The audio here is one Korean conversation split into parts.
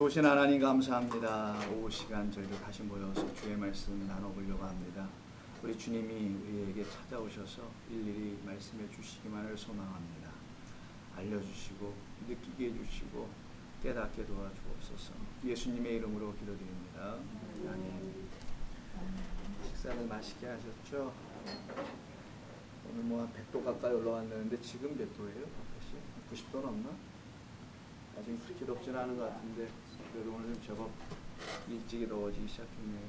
보신 하나님 감사합니다. 오후 시간 저희도 다시 모여서 주의 말씀 나눠보려고 합니다. 우리 주님이 우리에게 찾아오셔서 일일이 말씀해 주시기만을 소망합니다. 알려주시고 느끼게 해주시고 깨닫게 도와주옵소서. 예수님의 이름으로 기도드립니다. 아멘. 식사를 맛있게 하셨죠? 오늘 뭐 한 100도 가까이 올라왔는데 지금 몇 도예요? 90도 넘나? 아직 그렇게 덥지는 않은 것 같은데 그래도 오늘 좀 제법 일찍이 더워지기 시작했네요.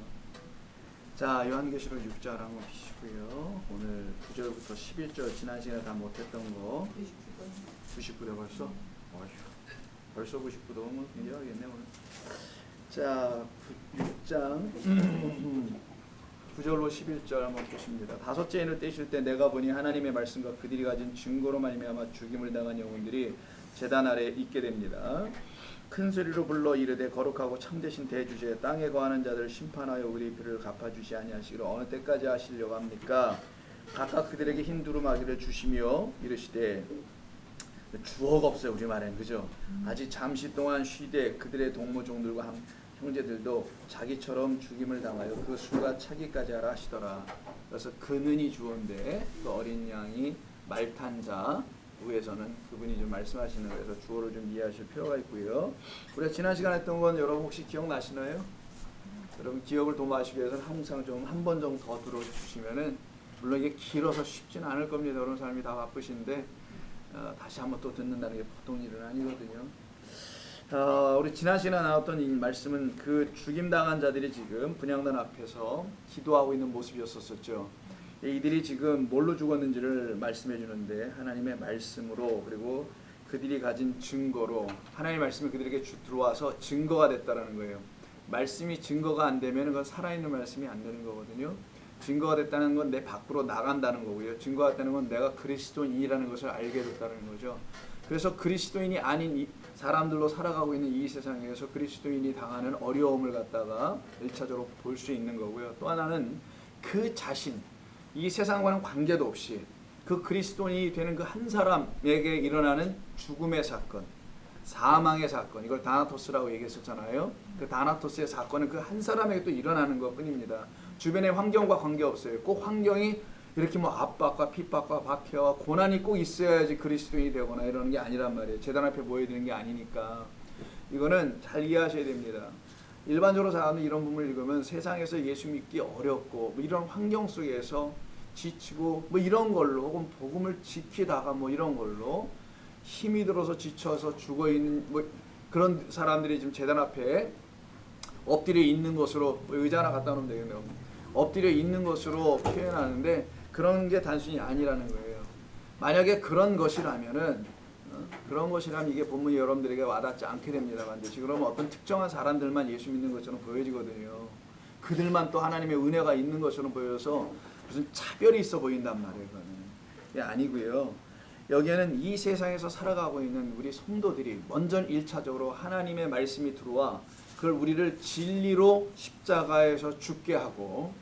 자, 요한계시록 6장 한번 피시고요. 오늘 9절부터 11절 지난 시간에 다 못했던 거 99대 벌써? 어휴, 벌써 99도 오면 굉장하겠네 오늘. 자, 6장 9절로 11절 한번 보십니다. 다섯째 인을 떼실 때 내가 보니 하나님의 말씀과 그들이 가진 증거로 말미암아 죽임을 당한 영혼들이 제단 아래 있게 됩니다. 큰 소리로 불러 이르되 거룩하고 참되신 대주제 땅에 거하는 자들을 심판하여 우리 비를 갚아주시 아니하시기로 어느 때까지 하시려고 합니까? 각각 그들에게 흰 두루마기를 주시며 이르시되 주어가 없어요 우리말엔, 그죠? 아직 잠시 동안 쉬되 그들의 동무종들과 형제들도 자기처럼 죽임을 당하여 그 수가 차기까지 하라 하시더라. 그래서 그는이 주어인데 그 어린 양이 말탄 자 위에서는 그분이 좀 말씀하시는 거에서 주어를 좀 이해하실 필요가 있고요. 우리가 지난 시간에 했던 건 여러분 혹시 기억나시나요? 여러분 기억을 도모하시기 위해서는 항상 좀 한 번 정도 더 들어주시면은, 물론 이게 길어서 쉽진 않을 겁니다. 여러분 사람이 다 바쁘신데 다시 한번 또 듣는다는 게 보통 일은 아니거든요. 우리 지난 시간에 나왔던 이 말씀은 그 죽임당한 자들이 지금 분향단 앞에서 기도하고 있는 모습이었었죠. 이들이 지금 뭘로 죽었는지를 말씀해 주는데 하나님의 말씀으로, 그리고 그들이 가진 증거로, 하나님의 말씀이 그들에게 들어와서 증거가 됐다라는 거예요. 말씀이 증거가 안 되면 그건 살아있는 말씀이 안 되는 거거든요. 증거가 됐다는 건 내 밖으로 나간다는 거고요. 증거가 됐다는 건 내가 그리스도인이라는 것을 알게 됐다는 거죠. 그래서 그리스도인이 아닌 사람들로 살아가고 있는 이 세상에서 그리스도인이 당하는 어려움을 갖다가 1차적으로 볼 수 있는 거고요. 또 하나는 그 자신, 이 세상과는 관계도 없이 그 그리스도인이 되는 그 한 사람에게 일어나는 죽음의 사건, 사망의 사건, 이걸 다나토스라고 얘기했었잖아요. 그 다나토스의 사건은 그 한 사람에게 또 일어나는 것 뿐입니다. 주변의 환경과 관계없어요. 꼭 환경이 이렇게 뭐 압박과 핍박과 박해와 고난이 꼭 있어야지 그리스도인이 되거나 이러는 게 아니란 말이에요. 제단 앞에 모여야 되는 게 아니니까. 이거는 잘 이해하셔야 됩니다. 일반적으로 사람은 이런 부분을 읽으면 세상에서 예수 믿기 어렵고 뭐 이런 환경 속에서 지치고 뭐 이런 걸로, 혹은 복음을 지키다가 뭐 이런 걸로 힘이 들어서 지쳐서 죽어있는 뭐 그런 사람들이 지금 제단 앞에 엎드려 있는 것으로, 뭐 의자 하나 갖다 놓으면 되겠네요. 엎드려 있는 것으로 표현하는데 그런 게 단순히 아니라는 거예요. 만약에 그런 것이라면은 그런 것이라면 이게 본문이 여러분들에게 와닿지 않게 됩니다. 반드시. 그러면 어떤 특정한 사람들만 예수 믿는 것처럼 보여지거든요. 그들만 또 하나님의 은혜가 있는 것처럼 보여서 무슨 차별이 있어 보인단 말이에요. 그거는. 예, 아니고요. 여기에는 이 세상에서 살아가고 있는 우리 성도들이 먼저 1차적으로 하나님의 말씀이 들어와 그걸 우리를 진리로 십자가에서 죽게 하고,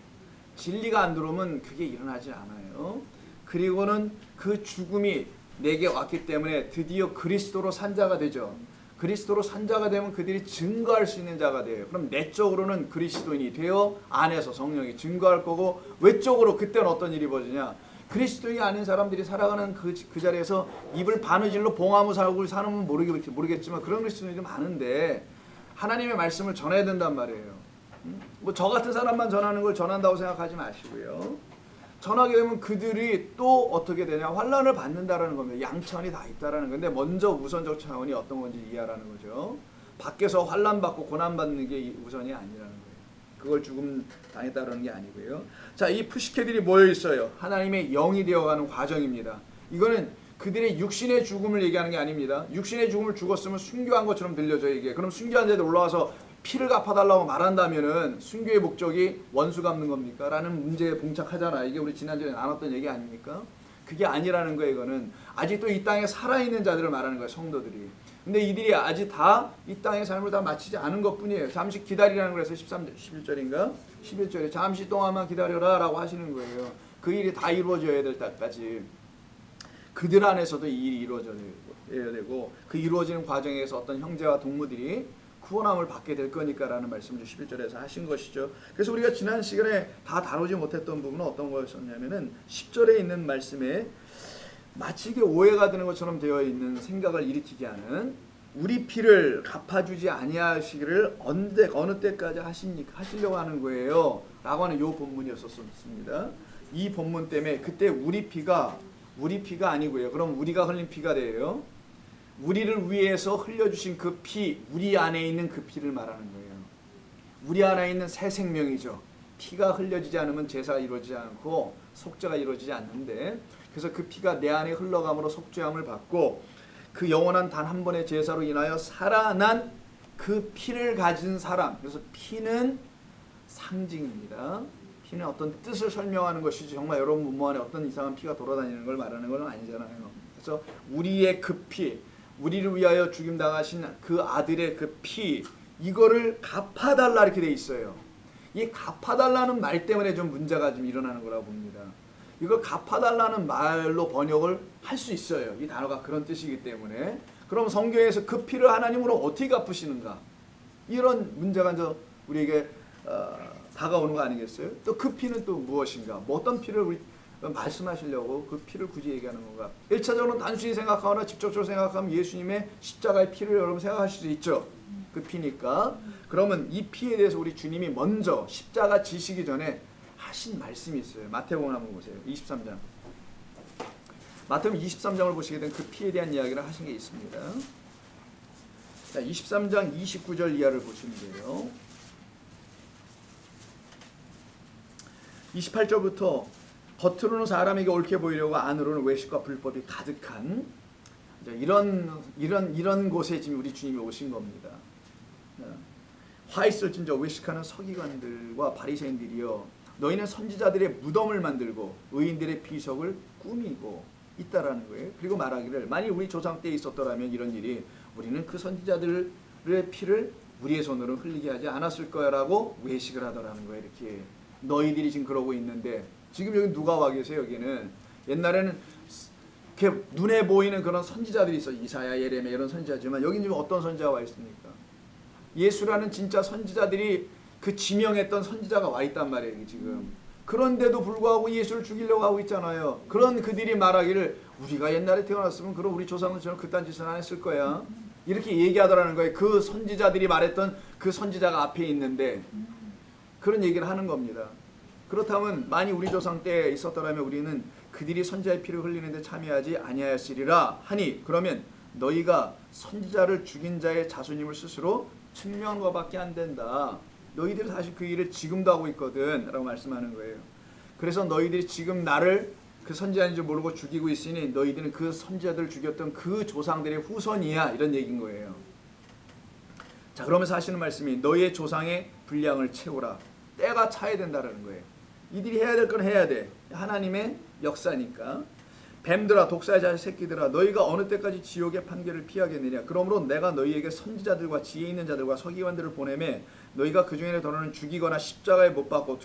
진리가 안 들어오면 그게 일어나지 않아요. 그리고는 그 죽음이 내게 왔기 때문에 드디어 그리스도로 산 자가 되죠. 그리스도로 산 자가 되면 그들이 증거할 수 있는 자가 돼요. 그럼 내적으로는 그리스도인이 되어 안에서 성령이 증거할 거고, 외적으로 그때는 어떤 일이 벌어지냐, 그리스도인이 아닌 사람들이 살아가는 그 자리에서 입을 바느질로 봉하무 살고 사는 모르겠지만 그런 그리스도인들이 많은데 하나님의 말씀을 전해야 된단 말이에요. 뭐 저 같은 사람만 전하는 걸 전한다고 생각하지 마시고요. 전하게 되면 그들이 또 어떻게 되냐, 환난을 받는다라는 겁니다. 양차원이 다 있다라는 건데 먼저 우선적 차원이 어떤 건지 이해하라는 거죠. 밖에서 환난 받고 고난 받는 게 우선이 아니라는 거예요. 그걸 죽음 당했다라는 게 아니고요. 자, 이 푸시케들이 모여 있어요. 하나님의 영이 되어가는 과정입니다. 이거는 그들의 육신의 죽음을 얘기하는 게 아닙니다. 육신의 죽음을 죽었으면 순교한 것처럼 들려져요, 이게. 그럼 순교한 자들 올라와서 피를 갚아달라고 말한다면은 순교의 목적이 원수 갚는 겁니까? 라는 문제에 봉착하잖아. 이게 우리 지난주에 나눴던 얘기 아닙니까? 그게 아니라는 거예요, 이거는. 아직도 이 땅에 살아있는 자들을 말하는 거예요, 성도들이. 근데 이들이 아직 다 이 땅의 삶을 다 마치지 않은 것 뿐이에요. 잠시 기다리라는 거에서 11절인가? 11절에 잠시 동안만 기다려라 라고 하시는 거예요. 그 일이 다 이루어져야 될 때까지. 그들 안에서도 이 일이 이루어져야 되고, 그 이루어지는 과정에서 어떤 형제와 동무들이 구원함을 받게 될 거니까라는 말씀을 11절에서 하신 것이죠. 그래서 우리가 지난 시간에 다 다루지 못했던 부분은 어떤 거였었냐면은 10절에 있는 말씀에 마치 이게 오해가 되는 것처럼 되어 있는 생각을 일으키게 하는 우리 피를 갚아주지 아니하시기를 어느 때까지 하시려고 하는 거예요 라고 하는 이 본문이었었습니다. 이 본문 때문에 그때 우리 피가 아니고요. 그럼 우리가 흘린 피가 돼요. 우리를 위해서 흘려주신 그 피, 우리 안에 있는 그 피를 말하는 거예요. 우리 안에 있는 새 생명이죠. 피가 흘려지지 않으면 제사가 이루어지지 않고 속죄가 이루어지지 않는데, 그래서 그 피가 내 안에 흘러감으로 속죄함을 받고 그 영원한 단 한 번의 제사로 인하여 살아난 그 피를 가진 사람. 그래서 피는 상징입니다. 피는 어떤 뜻을 설명하는 것이지 정말 여러분 몸 안에 어떤 이상한 피가 돌아다니는 걸 말하는 건 아니잖아요. 그래서 우리의 그 피, 우리를 위하여 죽임당하신 그 아들의 그 피, 이거를 갚아달라 이렇게 돼 있어요. 이 갚아달라는 말 때문에 좀 문제가 좀 일어나는 거라고 봅니다. 이걸 갚아달라는 말로 번역을 할 수 있어요. 이 단어가 그런 뜻이기 때문에. 그럼 성경에서 그 피를 하나님으로 어떻게 갚으시는가? 이런 문제가 이제 우리에게 다가오는 거 아니겠어요? 또 그 피는 또 무엇인가? 뭐 어떤 피를 우리 말씀하시려고 그 피를 굳이 얘기하는 건가? 1차적으로 단순히 생각하거나 직접적으로 생각하면 예수님의 십자가의 피를 여러분 생각하실 수 있죠. 그 피니까. 그러면 이 피에 대해서 우리 주님이 먼저 십자가 지시기 전에 하신 말씀이 있어요. 마태복음 한번 보세요. 23장. 마태복음 23장을 보시게 된 그 피에 대한 이야기를 하신 게 있습니다. 자, 23장 29절 이하를 보시면 돼요. 28절부터 겉으로는 사람에게 옳게 보이려고 안으로는 외식과 불법이 가득한 이런 곳에 지금 우리 주님이 오신 겁니다. 화 있을진저 외식하는 서기관들과 바리새인들이여, 너희는 선지자들의 무덤을 만들고 의인들의 비석을 꾸미고 있다라는 거예요. 그리고 말하기를 만일 우리 조상 때에 있었더라면 이런 일이 우리는 그 선지자들의 피를 우리의 손으로 흘리게 하지 않았을 거야라고 외식을 하더라는 거예요. 이렇게 너희들이 지금 그러고 있는데, 지금 여기 누가 와 계세요? 여기는 옛날에는 이렇게 눈에 보이는 그런 선지자들이 있어. 이사야, 예레미야 이런 선지자지만 여기 지금 어떤 선지자가 와 있습니까? 예수라는 진짜 선지자들이 그 지명했던 선지자가 와 있단 말이에요. 지금. 그런데도 불구하고 예수를 죽이려고 하고 있잖아요. 그런 그들이 말하기를 우리가 옛날에 태어났으면 그럼 우리 조상은 저는 그딴 짓은 안 했을 거야. 이렇게 얘기하더라는 거예요. 그 선지자들이 말했던 그 선지자가 앞에 있는데 그런 얘기를 하는 겁니다. 그렇다면 만일 우리 조상 때에 있었더라면 우리는 그들이 선지자의 피를 흘리는데 참여하지 아니하였으리라 하니, 그러면 너희가 선지자를 죽인 자의 자손임을 스스로 증명한 것밖에 안 된다. 너희들이 사실 그 일을 지금도 하고 있거든 라고 말씀하는 거예요. 그래서 너희들이 지금 나를 그 선지자인지 모르고 죽이고 있으니 너희들은 그 선지자들을 죽였던 그 조상들의 후손이야, 이런 얘기인 거예요. 자, 그러면서 하시는 말씀이 너희의 조상의 분량을 채우라. 때가 차야 된다는 거예요. 이들이 해야 될 건 해야 돼. 하나님의 역사니까. 뱀들아, 독사자 새끼들아, 너희가 어느 때까지 지옥의 판결을 피하겠느냐? 그러므로 내가 너희에게 선지자들과 지혜 있는 자들과 서기관들을 보내매 너희가 그 중에는 더러는 죽이거나 십자가에 못 박고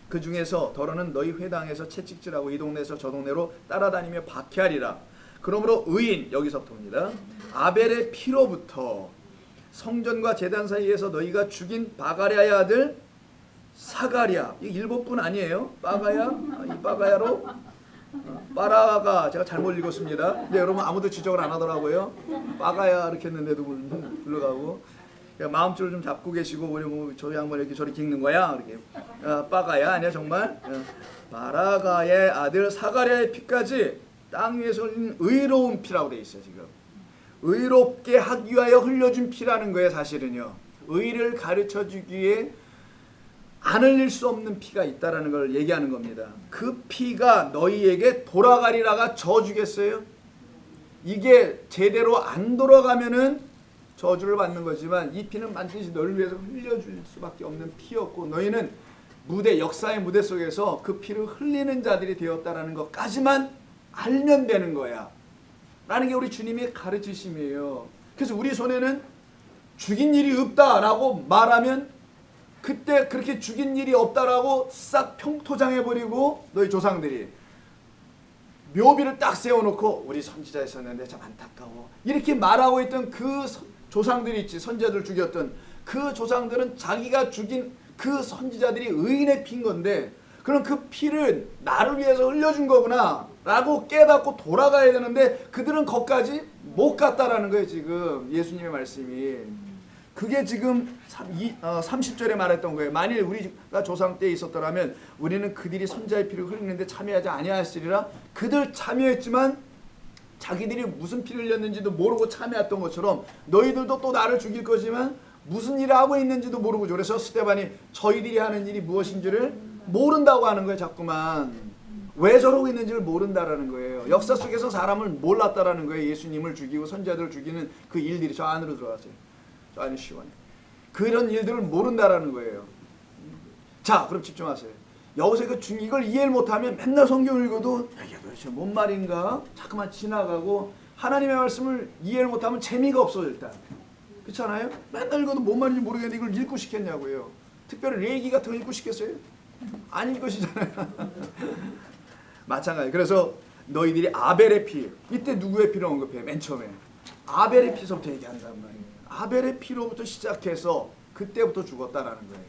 그 중에서 더러는 너희 회당에서 채찍질하고 이 동네에서 저 동네로 따라다니며 박해하리라. 그러므로 의인, 여기서부터입니다. 아벨의 피로부터 성전과 제단 사이에서 너희가 죽인 바가랴의 아들 사가랴, 이 일본분 아니에요? 빠가야? 이 빠가야로 빠라가 제가 잘못 읽었습니다. 근데 여러분 아무도 지적을 안 하더라고요. 빠가야 이렇게 했는데도 불러가고 마음줄을 좀 잡고 계시고 우리 뭐 저희 한번 이렇게 저렇게 읽는 거야 이렇게. 빠가야 아니야 정말. 바라가의 아들 사가랴의 피까지 땅 위에서 흘린 의로운 피라고 돼 있어요. 지금 의롭게 하기 위하여 흘려준 피라는 거예요. 사실은요, 의를 가르쳐 주기 위해 안 흘릴 수 없는 피가 있다라는 걸 얘기하는 겁니다. 그 피가 너희에게 돌아가리라가 저주겠어요? 이게 제대로 안 돌아가면은 저주를 받는 거지만 이 피는 반드시 너를 위해서 흘려줄 수밖에 없는 피였고, 너희는 역사의 무대 속에서 그 피를 흘리는 자들이 되었다라는 것까지만 알면 되는 거야 라는 게 우리 주님의 가르치심이에요. 그래서 우리 손에는 죽인 일이 없다라고 말하면 그때 그렇게 죽인 일이 없다라고 싹 평토장해버리고 너희 조상들이 묘비를 딱 세워놓고 우리 선지자 있었는데 참 안타까워 이렇게 말하고 있던 그 조상들이 있지, 선지자들 죽였던 그 조상들은 자기가 죽인 그 선지자들이 의인의 피인 건데, 그럼 그 피를 나를 위해서 흘려준 거구나 라고 깨닫고 돌아가야 되는데 그들은 거기까지 못 갔다라는 거예요. 지금 예수님의 말씀이. 그게 지금 30절에 말했던 거예요. 만일 우리가 조상 때에 있었더라면 우리는 그들이 선지자의 피를 흘리는데 참여하지 아니하였으리라. 그들 참여했지만 자기들이 무슨 피를 흘렸는지도 모르고 참여했던 것처럼 너희들도 또 나를 죽일 거지만 무슨 일을 하고 있는지도 모르고. 그래서 스데반이 저희들이 하는 일이 무엇인지를 모른다고 하는 거예요. 자꾸만 왜 저러고 있는지를 모른다라는 거예요. 역사 속에서 사람을 몰랐다라는 거예요. 예수님을 죽이고 선지자들을 죽이는 그 일들이. 저 안으로 들어가세요. 저 안에 시원해. 그런 일들을 모른다라는 거예요. 자, 그럼 집중하세요. 여기서 이걸 이해를 못하면 맨날 성경 읽어도 이게 도대체 뭔 말인가 자꾸만 지나가고, 하나님의 말씀을 이해를 못하면 재미가 없어. 일단 그렇잖아요. 맨날 읽어도 뭔 말인지 모르겠는데 이걸 읽고 싶겠냐고요. 특별히 레기 같은 거 읽고 싶겠어요? 아닐 것이잖아요. 마찬가지. 그래서 너희들이 아벨의 피, 이때 누구의 피를 언급해요? 맨 처음에 아벨의 피서부터 얘기한단 말이에요. 아벨의 피로부터 시작해서 그때부터 죽었다라는 거예요.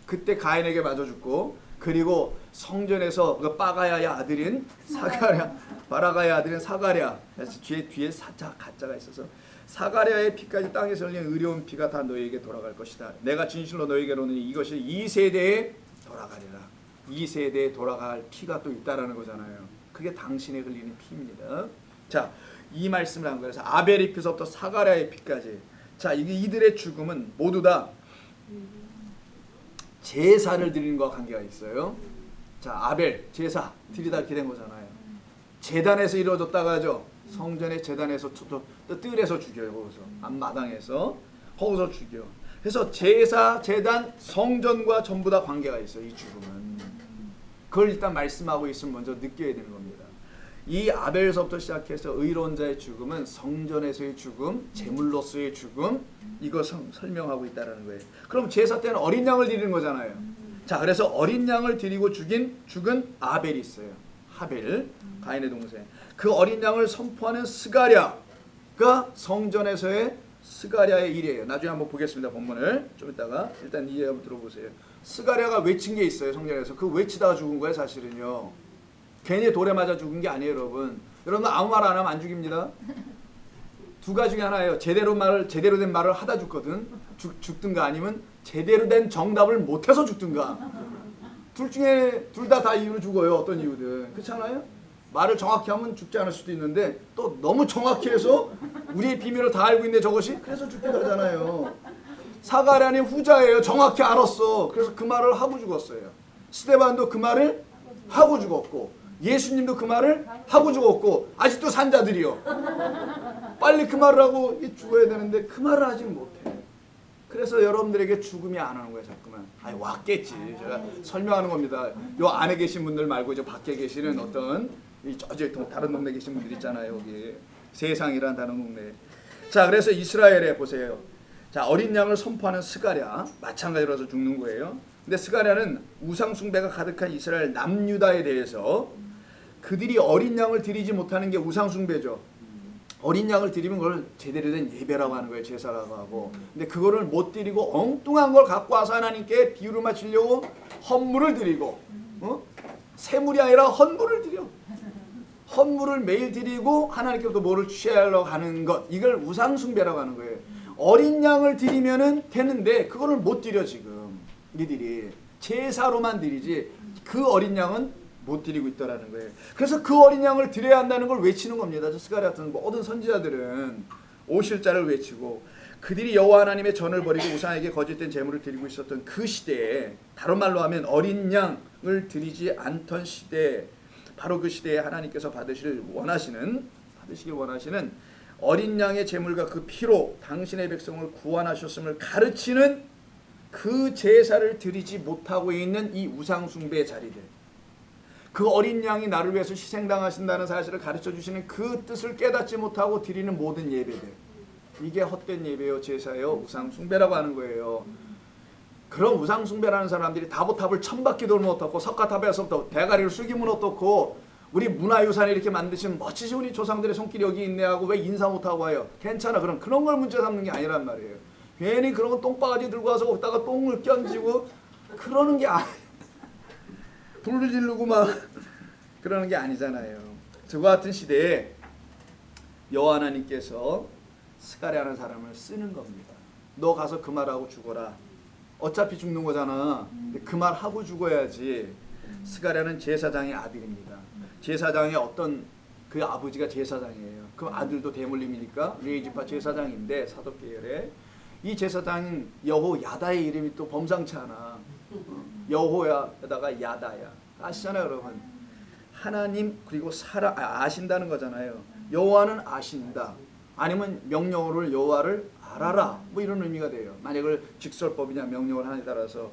그때 가인에게 맞아 죽고, 그리고 성전에서 그 빠가야의 아들인 사가랴, 바라가의 아들인 사가랴, 뒤에 사자 가짜가 있어서 사가랴의 피까지 땅에서 흘린 의로운 피가 다 너희에게 돌아갈 것이다. 내가 진실로 너희에게로는 이것이 이 세대에 돌아가리라. 이 세대에 돌아갈 피가 또 있다라는 거잖아요. 그게 당신의 흘리는 피입니다. 자, 이 말씀을 한 거예요. 그래서 아벨의 피서부터 사가랴의 피까지. 자, 이들의 죽음은 모두 다 제사를 드리는 것과 관계가 있어요. 자, 아벨 제사 드리다 이렇게 된 거잖아요. 제단에서 이루어졌다가죠. 성전의 제단에서 또 뜰에서 죽여요. 거기서 앞마당에서 거기서 죽여. 그래서 제사, 제단, 성전과 전부 다 관계가 있어요. 이 죽음은. 그걸 일단 말씀하고 있으면 먼저 느껴야 되는 겁니다. 이 아벨에서부터 시작해서 의로운 자의 죽음은 성전에서의 죽음, 제물로서의 죽음, 이거 설명하고 있다는 거예요. 그럼 제사 때는 어린 양을 드리는 거잖아요. 자, 그래서 어린 양을 드리고 죽은 아벨이 있어요. 하벨, 가인의 동생. 그 어린 양을 선포하는 스가랴가 성전에서의 스가랴의 일이에요. 나중에 한번 보겠습니다. 본문을 좀 이따가. 일단 이해 한번 들어보세요. 스가랴가 외친 게 있어요. 성전에서. 그 외치다가 죽은 거예요. 사실은요. 괜히 돌에 맞아 죽은 게 아니에요. 여러분. 여러분 아무 말 안 하면 안 죽입니다. 두 가지 중에 하나예요. 제대로 된 말을 하다 죽거든. 죽든가 아니면 제대로 된 정답을 못해서 죽든가. 둘 중에 둘 다 이유로 죽어요. 어떤 이유든. 그렇잖아요. 말을 정확히 하면 죽지 않을 수도 있는데 또 너무 정확히 해서 우리의 비밀을 다 알고 있는데 저것이 그래서 죽기도 하잖아요. 사가랴는 후자예요. 정확히 알았어. 그래서 그 말을 하고 죽었어요. 스데반도 그 말을 하고 죽었고, 예수님도 그 말을 하고 죽었고, 아직도 산자들이요. 빨리 그 말을 하고 죽어야 되는데 그 말을 하지 못해. 그래서 여러분들에게 죽음이 안 오는 거예요. 자꾸만. 아니 왔겠지. 제가 설명하는 겁니다. 요 안에 계신 분들 말고 저 밖에 계시는 어떤 저기 다른 동네 계신 분들 있잖아요. 여기 세상이란 다른 동네. 자, 그래서 이스라엘에 보세요. 자, 어린 양을 선포하는 스가랴, 마찬가지로서 죽는 거예요. 근데 스가랴는 우상 숭배가 가득한 이스라엘 남유다에 대해서 그들이 어린 양을 드리지 못하는 게 우상 숭배죠. 어린 양을 드리면 그걸 제대로 된 예배라고 하는 거예요. 제사라고 하고. 근데 그거를 못 드리고 엉뚱한 걸 갖고 와서 하나님께 비유를 맞추려고 헌물을 드리고, 세물이 아니라 헌물을 드려. 헌물을 매일 드리고 하나님께부터 뭐를 취하려고 하는 것, 이걸 우상 숭배라고 하는 거예요. 어린 양을 드리면은 되는데 그거를 못 드려. 지금 이들이 제사로만 드리지 그 어린 양은 못 드리고 있다라는 거예요. 그래서 그 어린 양을 드려야 한다는 걸 외치는 겁니다. 저 스가랴 같은 모든 선지자들은 오실 자를 외치고, 그들이 여호와 하나님의 전을 버리고 우상에게 거짓된 제물을 드리고 있었던 그 시대에, 다른 말로 하면 어린 양을 드리지 않던 시대, 바로 그 시대에 하나님께서 받으시길 원하시는 어린 양의 제물과 그 피로 당신의 백성을 구원하셨음을 가르치는 그 제사를 드리지 못하고 있는 이 우상 숭배의 자리들, 그 어린 양이 나를 위해서 희생당하신다는 사실을 가르쳐주시는 그 뜻을 깨닫지 못하고 드리는 모든 예배들, 이게 헛된 예배요, 제사요, 우상 숭배라고 하는 거예요. 그런 우상 숭배라는 사람들이 다보탑을 1000바퀴 돌면 어떻고 석가탑에서부터 대가리를 숙이면 어떻고 우리 문화유산을 이렇게 만드신 멋지신 우리 조상들의 손길이 여기 있네 하고 왜 인사 못하고 와요? 괜찮아. 그런 걸 문제 삼는 게 아니란 말이에요. 괜히 그런 거 똥바가지 들고 와서 거기다가 똥을 껴지고 그러는 게 불을 지르고 막 그러는 게 아니잖아요. 저와 같은 시대에 여호와 하나님께서 스가랴라는 사람을 쓰는 겁니다. 너 가서 그 말하고 죽어라. 어차피 죽는 거잖아. 그 말 하고 죽어야지. 스가랴는 제사장의 아들입니다. 제사장의 어떤 그 아버지가 제사장이에요. 그 아들도 대물림이니까 레위지파 제사장인데 사독 계열에 이 제사장 여호야다의 이름이 또 범상치 않아. 여호야다가 야다야. 아시잖아요, 여러분. 하나님 그리고 아신다는 거잖아요. 여호와는 아신다. 아니면 명령어를 여호와를 알아라. 뭐 이런 의미가 돼요. 만약을 직설법이냐 명령을 하냐에 따라서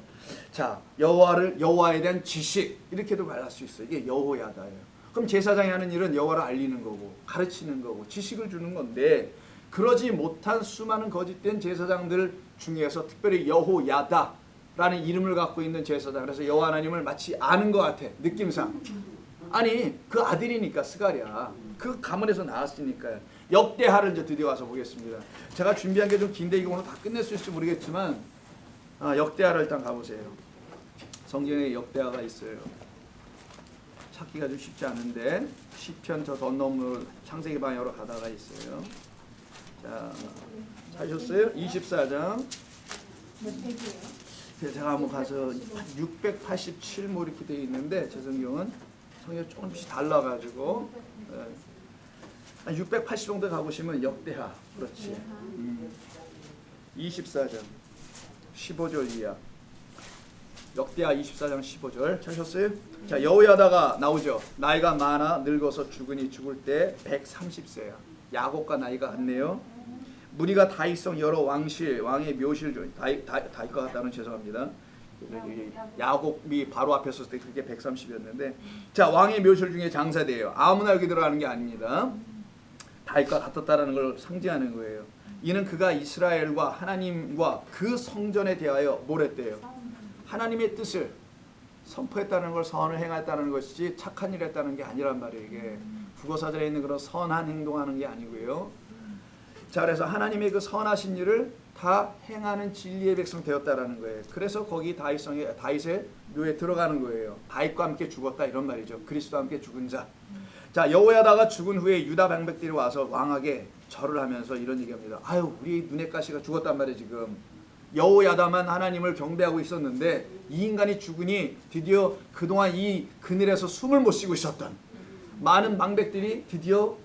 자 여호와에 대한 지식 이렇게도 말할 수 있어요. 이게 여호야다예요. 그럼 제사장이 하는 일은 여호와를 알리는 거고 가르치는 거고 지식을 주는 건데 그러지 못한 수많은 거짓된 제사장들 중에서 특별히 여호야다라는 이름을 갖고 있는 제사장 그래서 여호와 하나님을 마치 아는 것 같아 느낌상 아니 그 아들이니까 스가랴 그 가문에서 나왔으니까요. 역대하를 이제 드디어 와서 보겠습니다. 제가 준비한 게 좀 긴데 이거 오늘 다 끝낼 수 있을지 모르겠지만 역대하를 일단 가보세요. 성경에 역대하가 있어요. 찾기가 좀 쉽지 않은데 시편 저 덧넘을 창세기 방향으로 가다가 있어요. 자, 찾으셨어요? 24장. 몇 페이지예요? 제가 한번 가서 687 뭐 이렇게 되어 있는데 제 성경은 성경이 조금씩 달라가지고 한 680 정도 가보시면 역대하 그렇지. 24장 15절 이하 역대하 24장 15절 찾으셨어요? 자 여호야다가 나오죠. 나이가 많아 늙어서 죽으니 죽을 때 130세야. 야곱과 나이가 같네요. 무리가 다윗성 여러 왕의 묘실 다윗과 같다는 죄송합니다. 야곱이 바로 앞에 섰을 때 그게 130이었는데 자 왕의 묘실 중에 장사돼요. 아무나 여기 들어가는 게 아닙니다. 다윗과 같았다라는 걸 상징하는 거예요. 이는 그가 이스라엘과 하나님과 그 성전에 대하여 뭘 했대요? 하나님의 뜻을 선포했다는 걸 선을 행했다는 것이지 착한 일을 했다는 게 아니란 말이에요. 이게 국어사전에 있는 그런 선한 행동하는 게 아니고요. 자 그래서 하나님의 그 선하신 일을 다 행하는 진리의 백성 되었다라는 거예요. 그래서 거기 다윗의 묘에 들어가는 거예요. 다윗과 함께 죽었다 이런 말이죠. 그리스도와 함께 죽은 자. 자 여호야다가 죽은 후에 유다 방백들이 와서 왕에게 절을 하면서 이런 얘기합니다. 아유 우리 눈의 가시가 죽었단 말이에요. 지금 여호야다만 하나님을 경배하고 있었는데 이 인간이 죽으니 드디어 그동안 이 그늘에서 숨을 못 쉬고 있었던 많은 방백들이 드디어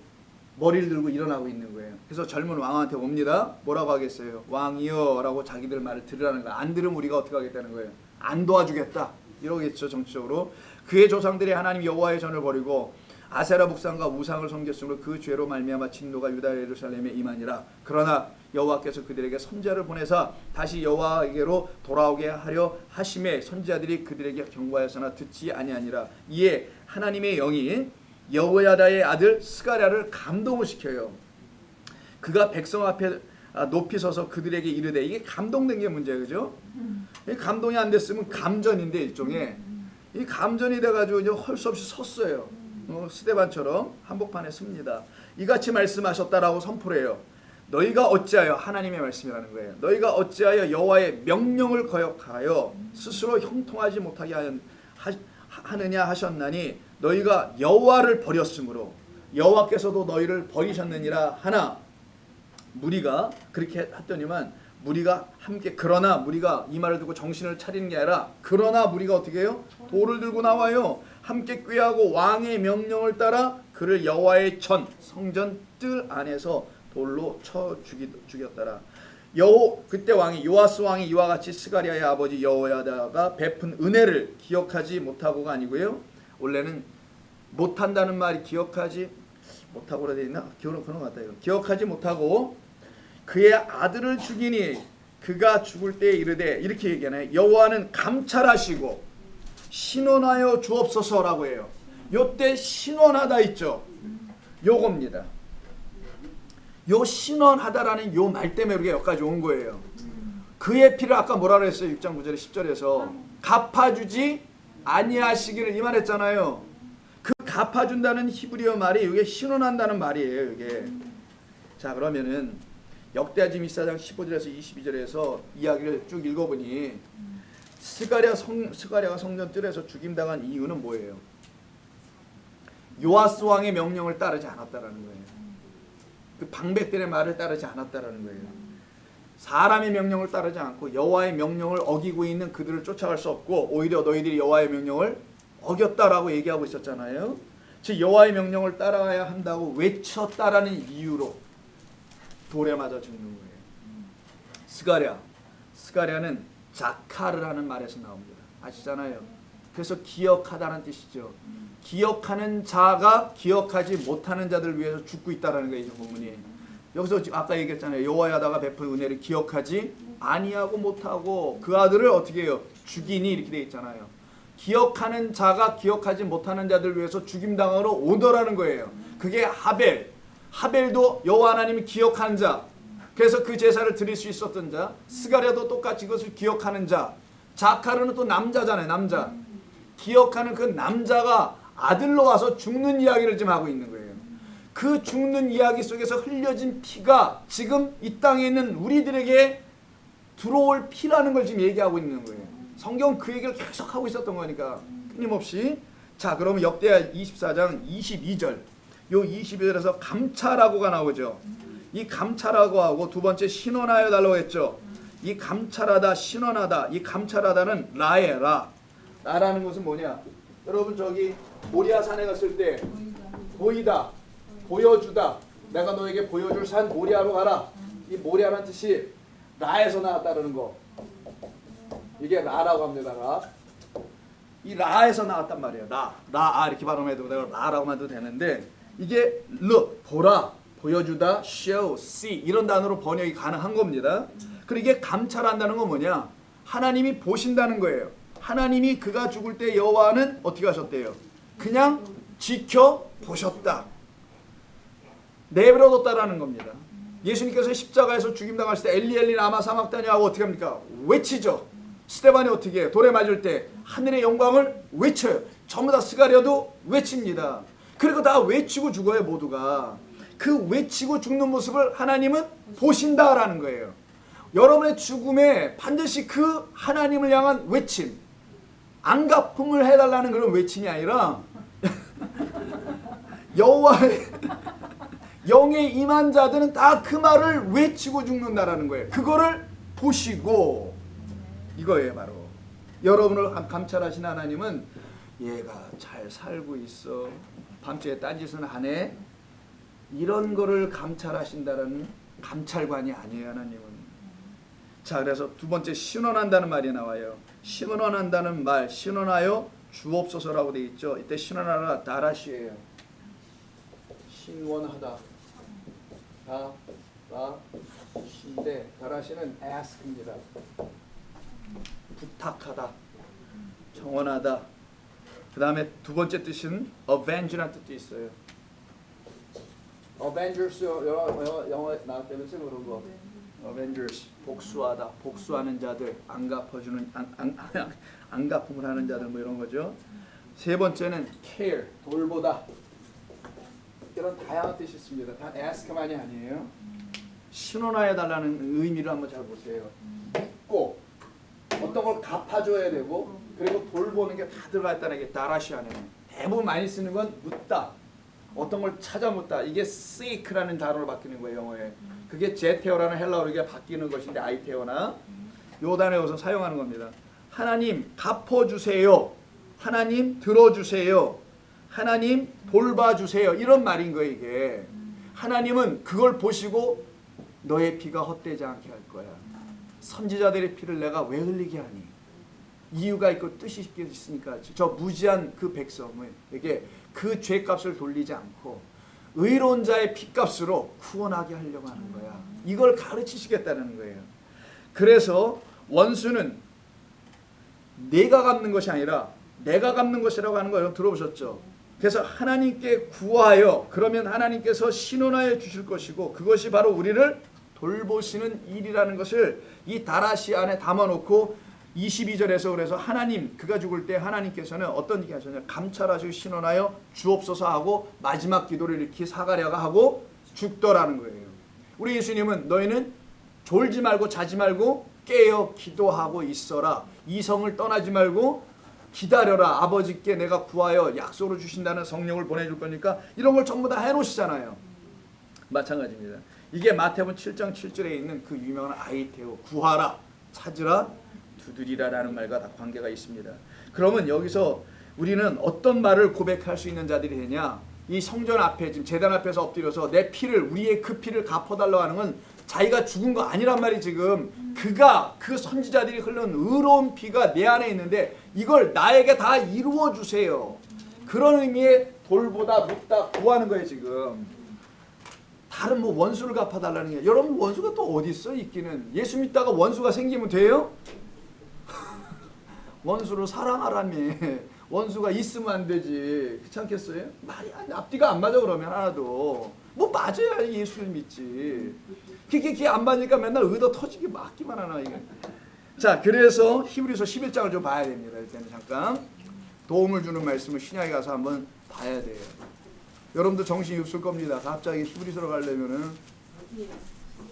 머리를 들고 일어나고 있는 거예요. 그래서 젊은 왕한테 옵니다. 뭐라고 하겠어요? 왕이여 라고 자기들 말을 들으라는 거예요. 안 들으면 우리가 어떻게 하겠다는 거예요? 안 도와주겠다 이러겠죠. 정치적으로 그의 조상들이 하나님 여호와의 전을 버리고 아세라 묵상과 우상을 섬겼으므로 그 죄로 말미암아 진노가 유다 예루살렘에 임하니라. 그러나 여호와께서 그들에게 선지자를 보내사 다시 여호와에게로 돌아오게 하려 하심에 선지자들이 그들에게 경고하였으나 듣지 아니하니라. 이에 하나님의 영이 여호야다의 아들 스가랴를 감동을 시켜요. 그가 백성 앞에 높이 서서 그들에게 이르되 이게 감동된 게 문제예요. 그죠? 감동이 안 됐으면 감전인데 일종의 이 감전이 돼가지고 이제 할 수 없이 섰어요. 스데반처럼 한복판에 섭니다. 이같이 말씀하셨다라고 선포를 해요. 너희가 어찌하여 하나님의 말씀이라는 거예요. 너희가 어찌하여 여호와의 명령을 거역하여 스스로 형통하지 못하게 하느냐 하셨나니 너희가 여호와를 버렸으므로 여호와께서도 너희를 버리셨느니라 하나 무리가 그렇게 했더니만 무리가 함께 그러나 무리가 이 말을 듣고 정신을 차리는 게 아니라 그러나 무리가 어떻게 해요? 돌을 들고 나와요. 함께 꾀하고 왕의 명령을 따라 그를 여호와의 성전 뜰 안에서 돌로 쳐 죽였더라. 그때 왕이 요아스 왕이 이와 같이 스가랴의 아버지 여호야다가 베푼 은혜를 기억하지 못하고가 아니고요. 원래는 못한다는 말이 기억하지 못하고 그래야 되나? 그런 것 같아요. 기억하지 못하고 그의 아들을 죽이니 그가 죽을 때에 이르되 이렇게 얘기하나요? 여호와는 감찰하시고 신원하여 주옵소서라고 해요. 요때 신원하다 있죠. 요겁니다. 요 신원하다라는 요 말 때문에 우리가 여기까지 온 거예요. 그의 피를 아까 뭐라 그랬어요? 6장 9절에 10절에서 갚아주지 아니하시기를 이 말했잖아요. 그 갚아준다는 히브리어 말이 이게 신원한다는 말이에요. 이게. 자, 그러면은 역대하짐 24장 15절에서 22절에서 이야기를 쭉 읽어보니 스가랴가 성전 뜰에서 죽임당한 이유는 뭐예요? 요아스 왕의 명령을 따르지 않았다라는 거예요. 그 방백들의 말을 따르지 않았다라는 거예요. 사람의 명령을 따르지 않고 여호와의 명령을 어기고 있는 그들을 쫓아갈 수 없고 오히려 너희들이 여호와의 명령을 어겼다라고 얘기하고 있었잖아요. 즉 여호와의 명령을 따라야 한다고 외쳤다라는 이유로 돌에 맞아 죽는 거예요. 스가랴는 자카르라는 말에서 나옵니다. 아시잖아요. 그래서 기억하다는 뜻이죠. 기억하는 자가 기억하지 못하는 자들 위해서 죽고 있다라는 거예요. 이 본문이. 여기서 아까 얘기했잖아요. 여호와의 하다가 베푼 은혜를 기억하지 아니하고 못하고 그 아들을 어떻게 해요? 죽이니 이렇게 돼 있잖아요. 기억하는 자가 기억하지 못하는 자들 위해서 죽임당하러 오더라는 거예요. 그게 하벨도 여호와 하나님이 기억하는 자, 그래서 그 제사를 드릴 수 있었던 자, 스가랴도 똑같이 그것을 기억하는 자, 자카르는 또 남자잖아요. 남자. 기억하는 그 남자가 아들로 와서 죽는 이야기를 지금 하고 있는 거예요. 그 죽는 이야기 속에서 흘려진 피가 지금 이 땅에 있는 우리들에게 들어올 피라는 걸 지금 얘기하고 있는 거예요. 성경 그 얘기를 계속 하고 있었던 거니까 끊임없이. 자, 그러면 역대하 24장 22절, 요 22절에서 감찰하고가 나오죠. 이 감찰하고 하고 두 번째 신원하여 달라고 했죠. 이 감찰하다, 신원하다, 이 감찰하다는 라라는 것은 뭐냐? 여러분 저기 모리아 산에 갔을 때 보이다, 보여주다, 내가 너에게 보여줄 산 모리아로 가라. 이 모리아라는 뜻이 라에서 나왔다는 거. 이게 라라고 합니다. 이 라에서 나왔단 말이에요. 라 이렇게 발음해도 되고 라라고만 해도 되는데 이게 보라, 보여주다, show, see 이런 단어로 번역이 가능한 겁니다. 그리고 이게 감찰한다는 건 뭐냐? 하나님이 보신다는 거예요. 하나님이 그가 죽을 때 여호와는 어떻게 하셨대요? 그냥 지켜보셨다. 내버려뒀다라는 겁니다. 예수님께서 십자가에서 죽임당하실 때 엘리 라마 사막다니 하고 어떻게 합니까? 외치죠. 스데반이 어떻게 해요? 돌에 맞을 때 하늘의 영광을 외쳐요. 전부 다 스가랴도 외칩니다. 그리고 다 외치고 죽어요. 모두가. 그 외치고 죽는 모습을 하나님은 보신다라는 거예요. 여러분의 죽음에 반드시 그 하나님을 향한 외침, 안갚음을 해달라는 그런 외침이 아니라 여호와의 영에 임한 자들은 다 그 말을 외치고 죽는다라는 거예요. 그거를 보시고 이거예요. 바로 여러분을 감찰하신 하나님은 얘가 잘 살고 있어, 밤중에 딴짓은 안 해, 이런 거를 감찰하신다라는 감찰관이 아니에요. 하나님은. 자, 그래서 두 번째 신원한다는 말이 나와요. 신원한다는 말, 신원하여 주옵소서라고 되어 있죠. 이때 신원하라 다라시예요. 신원하다. 다라시인데 다라시는 ask입니다. 부탁하다, 청원하다. 그 다음에 두 번째 뜻은 avenge라는 뜻도 있어요. avengers 영어 나올 때는 그런 거. avengers 복수하다, 복수하는 자들, 안 갚아주는 안 갚음을 하는 자들 뭐 이런 거죠. 세 번째는 care, 돌보다. 이런 다양한 뜻이 있습니다. 다 ask만이 아니에요. 신원하여 달라는 의미를 한번 잘 보세요. 묻고 어떤 걸 갚아줘야 되고, 그리고 돌보는 게 다 들어가 있다는 게 다라시 안에 대부분 많이 쓰는 건 묻다, 어떤 걸 찾아 묻다. 이게 seek라는 단어로 바뀌는 거예요. 영어에. 그게 제테어라는 헬라어로 바뀌는 것인데 아이테어나 요 단어에 우선 사용하는 겁니다. 하나님 갚아주세요, 하나님 들어주세요, 하나님 돌봐주세요, 이런 말인 거예요. 이게 하나님은 그걸 보시고 너의 피가 헛되지 않게 할 거야. 선지자들의 피를 내가 왜 흘리게 하니? 이유가 있고 뜻이 있으니까. 저 무지한 그 백성에게 그 죄값을 돌리지 않고 의로운 자의 피값으로 구원하게 하려고 하는 거야. 이걸 가르치시겠다는 거예요. 그래서 원수는 내가 갚는 것이 아니라 내가 갚는 것이라고 하는 거 여러분 들어보셨죠? 그래서 하나님께 구하여, 그러면 하나님께서 신원하여 주실 것이고, 그것이 바로 우리를 돌보시는 일이라는 것을 이 다라시 안에 담아놓고 22절에서 그래서 하나님 그가 죽을 때 하나님께서는 어떤 얘기 하셨냐, 감찰하시고 신원하여 주옵소서 하고 마지막 기도를 이렇게 사가랴가 하고 죽더라는 거예요. 우리 예수님은 너희는 졸지 말고 자지 말고 깨어 기도하고 있어라. 이성을 떠나지 말고 기다려라. 아버지께 내가 구하여 약속으로 주신다는 성령을 보내줄 거니까 이런 걸 전부 다 해놓으시잖아요. 마찬가지입니다. 이게 마태복음 7장 7절에 있는 그 유명한 아이테오, 구하라, 찾으라, 두드리라라는 말과 다 관계가 있습니다. 그러면 여기서 우리는 어떤 말을 고백할 수 있는 자들이 되냐? 이 성전 앞에 지금 제단 앞에서 엎드려서 내 피를, 우리의 그 피를 갚아달라고 하는 건 자기가 죽은 거 아니란 말이 지금. 그가, 그 선지자들이 흘른 의로운 피가 내 안에 있는데 이걸 나에게 다 이루어 주세요. 그런 의미의 돌보다 묻다 구하는 거예요 지금. 다른 뭐 원수를 갚아달라는 게, 여러분 원수가 또 어디 있어 있기는. 예수 믿다가 원수가 생기면 돼요? 원수를 사랑하라며. 원수가 있으면 안 되지. 그렇지 않겠어요? 말이 앞뒤가 안 맞아. 그러면 하나도 뭐 맞아야 예수를 믿지. 그게 안 맞으니까 맨날 의도 터지게 맞기만 하나 이게. 자, 그래서 히브리서 11장을 좀 봐야 됩니다. 일단 잠깐 도움을 주는 말씀을 신약에 가서 한번 봐야 돼요. 여러분도 정신이 없을 겁니다. 갑자기 히브리서로 가려면은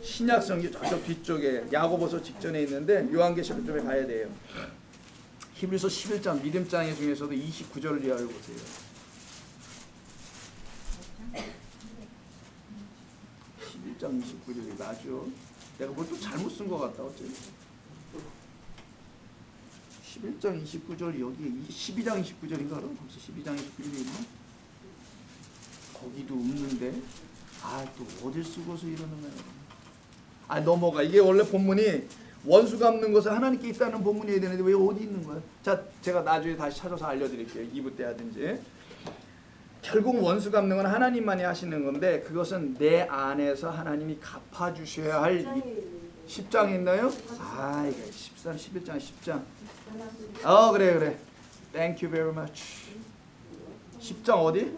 신약 성경 저쪽 뒤쪽에 야고보서 직전에 있는데 요한계시록 쪽에 가야 돼요. 히브리서 11장 믿음장애 중에서도 29절을 이해하여 보세요. 11장 29절이 나죠. 내가 뭘 또 잘못 쓴 것 같다. 어째? 11장 29절 여기에 12장 29절인가? 그럼 벌써 12장 29절이 있나? 거기도 없는데. 또 어딜 쓰고서 이러는 거야. 넘어가. 이게 원래 본문이 원수 갚는 것은 하나님께 있다는 본문이어야 되는데 왜 어디 있는 거야? 자, 제가 나중에 다시 찾아서 알려드릴게요. 2부 때 하든지. 결국 원수 갚는 건 하나님만이 하시는 건데 그것은 내 안에서 하나님이 갚아주셔야 할 10장에 있나요? 이게 13, 11장, 10장. 그래. Thank you very much. 10장 어디?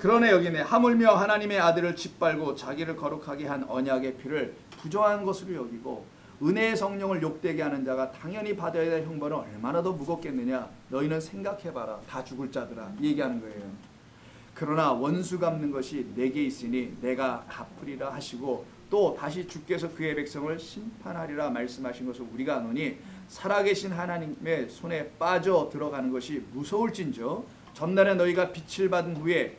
그러네, 여기네. 하물며 하나님의 아들을 짓밟고 자기를 거룩하게 한 언약의 피를 부정한 것으로 여기고 은혜의 성령을 욕되게 하는 자가 당연히 받아야 될 형벌은 얼마나 더 무겁겠느냐. 너희는 생각해봐라. 다 죽을 자들아. 얘기하는 거예요. 그러나 원수 갚는 것이 내게 있으니 내가 갚으리라 하시고 또 다시 주께서 그의 백성을 심판하리라 말씀하신 것을 우리가 아노니 살아계신 하나님의 손에 빠져 들어가는 것이 무서울진저 전날에 너희가 빛을 받은 후에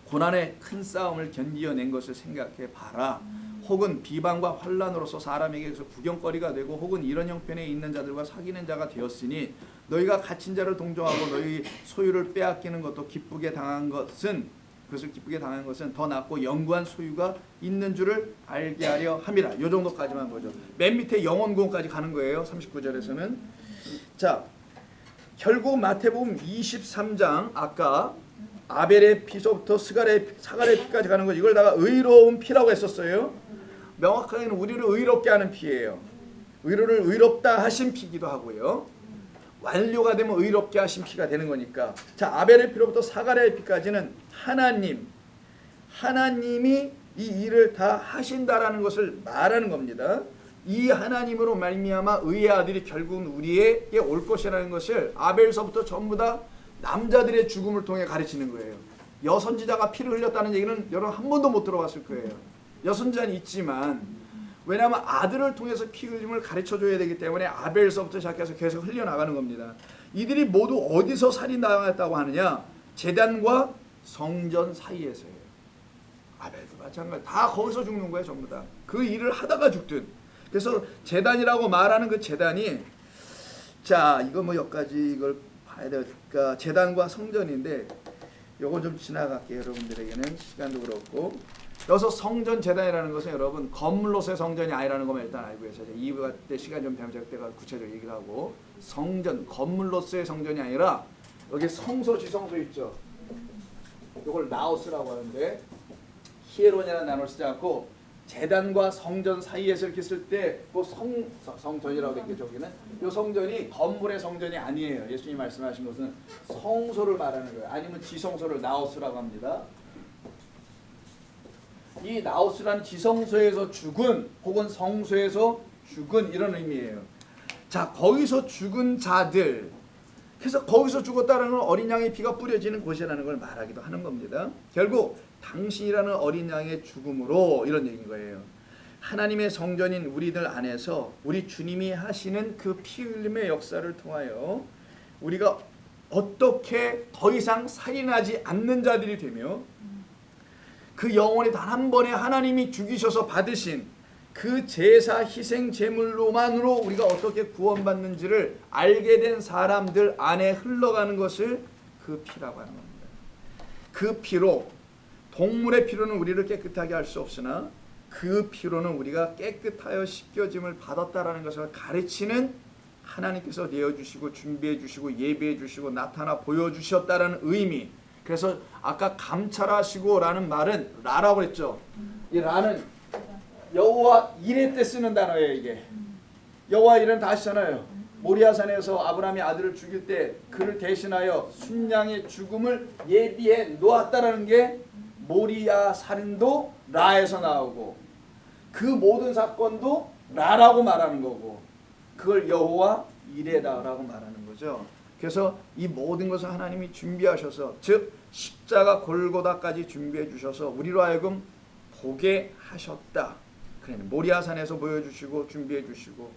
고난의 큰 싸움을 견디어낸 것을 생각해 봐라. 혹은 비방과 환난으로서 사람에게서 구경거리가 되고 혹은 이런 형편에 있는 자들과 사귀는 자가 되었으니 너희가 갇힌 자를 동정하고 너희 소유를 빼앗기는 것도 기쁘게 당한 것은 그것을 기쁘게 당한 것은 더 낫고 영구한 소유가 있는 줄을 알게 하려 함이라. 이 정도까지만 보죠. 맨 밑에 영원구원까지 가는 거예요. 39절에서는. 자, 결국 마태복음 23장 아까 아벨의 피서부터 사갈의 피까지 가는 거 이걸 다가 의로운 피라고 했었어요. 명확하게는 우리를 의롭게 하는 피예요. 의로를 의롭다 하신 피기도 하고요. 완료가 되면 의롭게 하신 피가 되는 거니까. 자, 아벨의 피로부터 사갈의 피까지는 하나님이 이 일을 다 하신다라는 것을 말하는 겁니다. 이 하나님으로 말미암아 의의 아들이 결국은 우리에게 올 것이라는 것을 아벨서부터 전부 다 남자들의 죽음을 통해 가르치는 거예요. 여선지자가 피를 흘렸다는 얘기는 여러분 한 번도 못 들어봤을 거예요. 여선지자는 있지만 왜냐하면 아들을 통해서 피 흘림을 가르쳐줘야 되기 때문에 아벨서부터 시작해서 계속 흘려나가는 겁니다. 이들이 모두 어디서 살인당했다고 하느냐? 제단과 성전 사이에서예요. 아벨도 마찬가지. 다 거기서 죽는 거예요. 전부 다. 그 일을 하다가 죽든. 그래서 제단이라고 말하는 그 제단이, 자, 이거 뭐 여기까지 이걸 봐야 되니까 제단과 성전인데 요거 좀 지나갈게요. 여러분들에게는 시간도 그렇고. 여기서 성전 제단이라는 것은 여러분 건물로서의 성전이 아니라는 것만 일단 알고 계세요. 2부 때 시간 좀 되면 제가 구체적으로 얘기를 하고, 성전, 건물로서의 성전이 아니라 여기 성소, 지성소 있죠. 이걸 나오스라고 하는데 히에론이라는 단어를 쓰지 않고 제단과 성전 사이에서 이렇게 쓸 때 그 성전이라고 했겠죠. 여기는 이 성전이 건물의 성전이 아니에요. 예수님이 말씀하신 것은 성소를 말하는 거예요. 아니면 지성소를 나오스라고 합니다. 이 나오스라는 지성소에서 죽은 혹은 성소에서 죽은 이런 의미예요. 자, 거기서 죽은 자들, 그래서 거기서 죽었다는 건 어린 양의 피가 뿌려지는 곳이라는 걸 말하기도 하는 겁니다. 결국 당신이라는 어린 양의 죽음으로 이런 얘기인 거예요. 하나님의 성전인 우리들 안에서 우리 주님이 하시는 그 피 흘림의 역사를 통하여 우리가 어떻게 더 이상 살인하지 않는 자들이 되며 그 영혼이 단 한 번에 하나님이 죽이셔서 받으신 그 제사 희생 제물로만으로 우리가 어떻게 구원받는지를 알게 된 사람들 안에 흘러가는 것을 그 피라고 하는 겁니다. 그 피로, 동물의 피로는 우리를 깨끗하게 할 수 없으나 그 피로는 우리가 깨끗하여 씻겨짐을 받았다라는 것을 가르치는 하나님께서 내어주시고 준비해 주시고 예비해 주시고 나타나 보여주셨다라는 의미. 그래서 아까 감찰하시고 라는 말은 라라고 했죠. 이 라는 여호와 이레 때 쓰는 단어예요. 이게 여호와 이레는 다 아시잖아요. 모리아산에서 아브라함이 아들을 죽일 때 그를 대신하여 순양의 죽음을 예비해 놓았다라는 게 모리아 살인도 라에서 나오고 그 모든 사건도 라라고 말하는 거고 그걸 여호와 이레다라고 말하는 거죠. 그래서 이 모든 것을 하나님이 준비하셔서 즉 십자가 골고다까지 준비해 주셔서 우리로 하여금 보게 하셨다. 그래 모리아산에서 보여주시고 준비해 주시고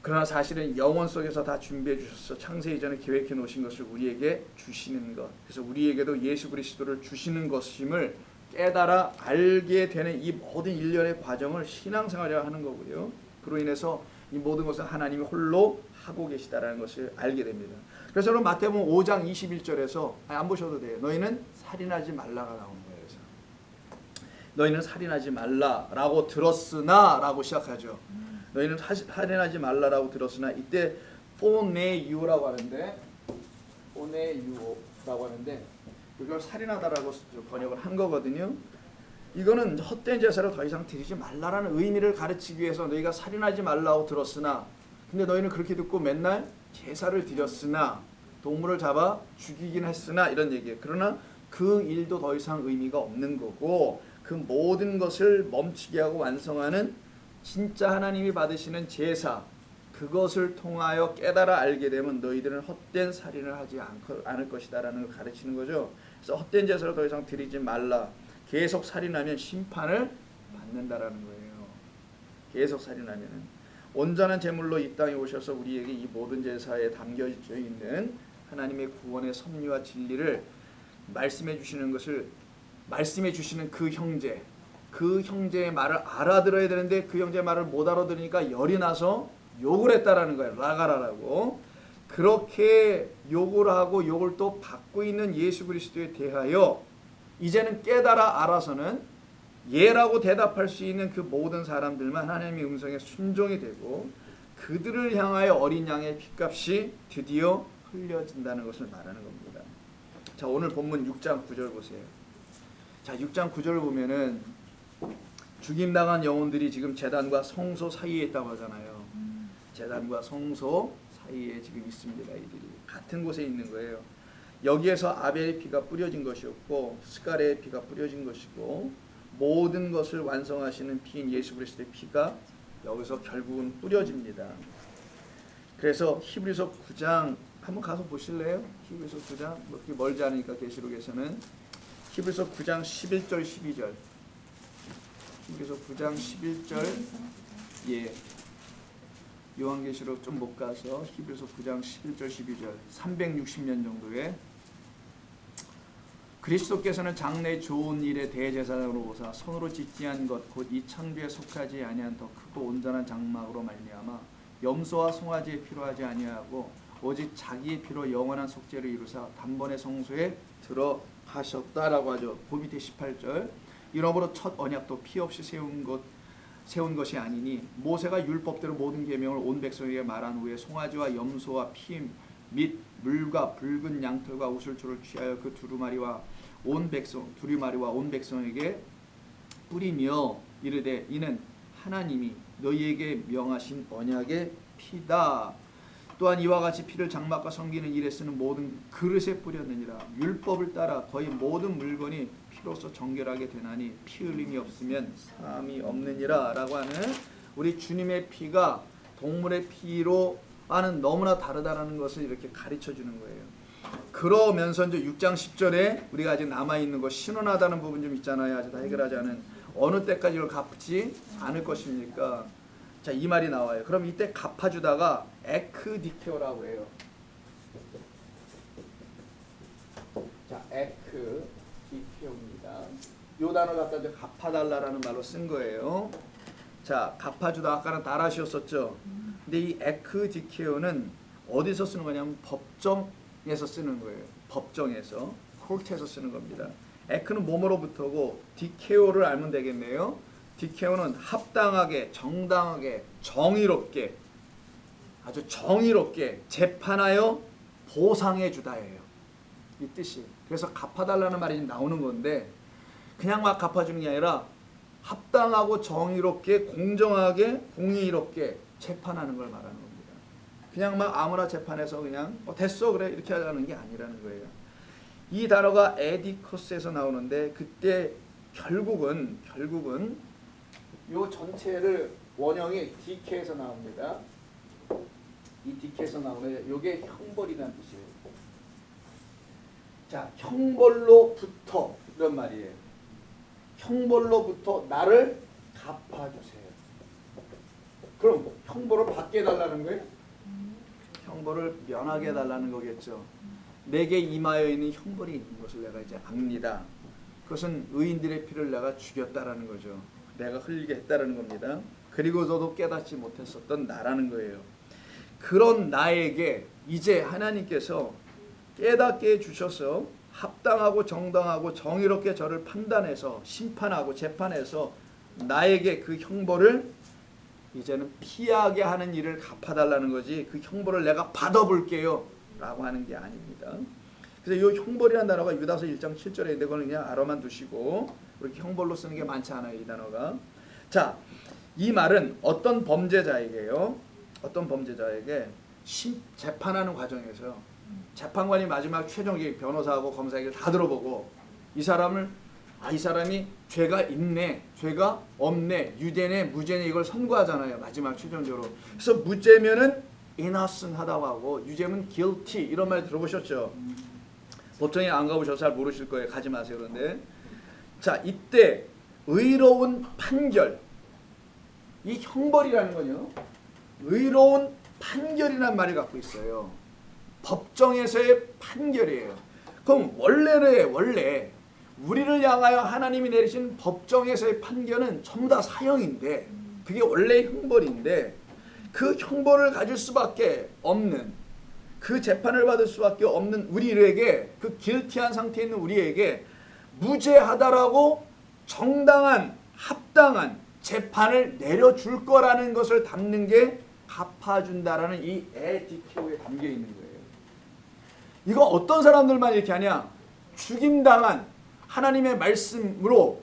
그러나 사실은 영혼 속에서 다 준비해 주셔서 창세 이전에 계획해 놓으신 것을 우리에게 주시는 것. 그래서 우리에게도 예수 그리스도를 주시는 것임을 깨달아 알게 되는 이 모든 일련의 과정을 신앙생활이라 하는 거고요. 그로 인해서 이 모든 것을 하나님이 홀로 하고 계시다라는 것을 알게 됩니다. 그래서 여러분 마태복음 5장 21절에서 안 보셔도 돼요. 너희는 살인하지 말라가 나오는 거예요. 그래서 너희는 살인하지 말라라고 들었으나 라고 시작하죠. 너희는 살인하지 말라라고 들었으나 이때 포네유라고 하는데 포네유라고 하는데 이걸 살인하다라고 번역을 한 거거든요. 이거는 헛된 제사를 더 이상 드리지 말라라는 의미를 가르치기 위해서 너희가 살인하지 말라고 들었으나 근데 너희는 그렇게 듣고 맨날 제사를 드렸으나 동물을 잡아 죽이긴 했으나 이런 얘기예요. 그러나 그 일도 더 이상 의미가 없는 거고 그 모든 것을 멈추게 하고 완성하는 진짜 하나님이 받으시는 제사 그것을 통하여 깨달아 알게 되면 너희들은 헛된 살인을 하지 않을 것이다라는 걸 가르치는 거죠. 그래서 헛된 제사를 더 이상 드리지 말라. 계속 살인하면 심판을 받는다라는 거예요. 계속 살인하면 온전한 제물로 이 땅에 오셔서 우리에게 이 모든 제사에 담겨져 있는 하나님의 구원의 섭리와 진리를 말씀해 주시는 것을 말씀해 주시는 그 형제의 말을 알아들어야 되는데 그 형제의 말을 못 알아들으니까 열이 나서 욕을 했다라는 거예요. 라가라라고. 그렇게 욕을 하고 욕을 또 받고 있는 예수 그리스도에 대하여 이제는 깨달아 알아서는 예라고 대답할 수 있는 그 모든 사람들만 하나님의 음성에 순종이 되고 그들을 향하여 어린 양의 핏값이 드디어 흘려진다는 것을 말하는 겁니다. 자, 오늘 본문 6장 9절 보세요. 자, 6장 9절을 보면은 죽임당한 영혼들이 지금 제단과 성소 사이에 있다고 하잖아요. 제단과 성소 사이에 지금 있습니다. 이들이 같은 곳에 있는 거예요. 여기에서 아벨의 피가 뿌려진 것이었고 스가랴의 피가 뿌려진 것이고 모든 것을 완성하시는 피인 예수 그리스도의 피가 여기서 결국은 뿌려집니다. 그래서 히브리서 9장 한번 가서 보실래요? 히브리서 9장 그렇게 멀지 않으니까 계시록에서는 히브리서 9장 11절 12절 히브리서 9장 11절 예 요한계시록 좀 못 가서 히브리서 9장 11절 12절 360년 정도에 그리스도께서는 장래 좋은 일의 대제사장으로 오사 손으로 짓지한 것 곧 이 천주에 속하지 아니한 더 크고 온전한 장막으로 말미암아 염소와 송아지의 피로 하지 아니하고 오직 자기의 피로 영원한 속죄를 이루사 단번에 성소에 들어가셨다라고 하죠. 그 밑에 18절 이러므로 첫 언약도 피 없이 세운 것이 아니니 모세가 율법대로 모든 계명을 온 백성에게 말한 후에 송아지와 염소와 피 및 물과 붉은 양털과 우슬초를 취하여 그 두루마리와 온 백성에게 뿌리며 이르되 이는 하나님이 너희에게 명하신 언약의 피다. 또한 이와 같이 피를 장막과 섬기는 일에 쓰는 모든 그릇에 뿌렸느니라. 율법을 따라 거의 모든 물건이 피로써 정결하게 되나니 피 흘림이 없으면 사함이 없느니라 라고 하는 우리 주님의 피가 동물의 피로와는 너무나 다르다는 것을 이렇게 가르쳐 주는 거예요. 그러면서 이제 6장 10절에 우리가 아직 남아있는 거 신원하다는 부분 좀 있잖아요. 아직 다 해결하지 않은 어느 때까지 이걸 갚지 않을 것입니까? 자, 이 말이 나와요. 그럼 이때 갚아주다가 에크디케오라고 해요. 자, 에크디케오입니다. 요 단어 갖다 이제 갚아달라라는 말로 쓴 거예요. 자, 갚아주다 아까는 다라시였었죠. 근데 이 에크디케오는 어디서 쓰는 거냐면 법정에서 쓰는 거예요. 법정에서, 콜트에서 쓰는 겁니다. 에크는 뭐뭐로부터고 디케오를 알면 되겠네요. 디케오는 합당하게, 정당하게, 정의롭게, 아주 정의롭게 재판하여 보상해 주다예요. 이 뜻이. 그래서 갚아달라는 말이 나오는 건데 그냥 막 갚아주는 게 아니라 합당하고 정의롭게, 공정하게, 공의롭게 재판하는 걸 말하는 겁니다. 그냥 막 아무나 재판해서 그냥 됐어 그래 이렇게 하자는 게 아니라는 거예요. 이 단어가 에디코스에서 나오는데 그때 결국은 요 전체를 원형이 디케에서 나옵니다. 이 디케에서 나오는데 요게 형벌이라는 뜻이에요. 자, 형벌로부터 이런 말이에요. 형벌로부터 나를 갚아주세요. 그럼 형벌을 받게 해달라는 거예요? 형벌을 면하게 해달라는 거겠죠. 내게 임하여 있는 형벌이 있는 것을 내가 이제 압니다. 그것은 의인들의 피를 내가 죽였다라는 거죠. 내가 흘리게 했다라는 겁니다. 그리고서도 깨닫지 못했었던 나라는 거예요. 그런 나에게 이제 하나님께서 깨닫게 해주셔서 합당하고 정당하고 정의롭게 저를 판단해서 심판하고 재판해서 나에게 그 형벌을 이제는 피하게 하는 일을 갚아달라는 거지 그 형벌을 내가 받아볼게요 라고 하는 게 아닙니다. 그래서 이 형벌이라는 단어가 유다서 1장 7절에 있는데 그건 그냥 알아만 두시고 그렇게 형벌로 쓰는 게 많지 않아요. 이 단어가. 자, 이 말은 어떤 범죄자에게요. 어떤 범죄자에게 재판하는 과정에서 재판관이 마지막 최종적인 변호사하고 검사에게 다 들어보고 이 사람을 이 사람이 죄가 있네, 죄가 없네, 유죄네, 무죄네 이걸 선고하잖아요. 마지막 최종적으로. 그래서 무죄면은 innocent 하다고 하고 유죄면 guilty 이런 말 들어보셨죠? 법정에 안 가보셔서 잘 모르실 거예요. 가지 마세요. 그런데 자, 이때 의로운 판결, 이 형벌이라는 건요. 의로운 판결이라는 말을 갖고 있어요. 법정에서의 판결이에요. 그럼 원래 우리를 향하여 하나님이 내리신 법정에서의 판결은 전부 다 사형인데 그게 원래 형벌인데 그 형벌을 가질 수밖에 없는 그 재판을 받을 수밖에 없는 우리에게 그 길티한 상태에 있는 우리에게 무죄하다라고 정당한 합당한 재판을 내려줄 거라는 것을 담는 게 갚아준다라는 이 에디케오에 담겨 있는 거예요. 이거 어떤 사람들만 이렇게 하냐? 죽임당한 하나님의 말씀으로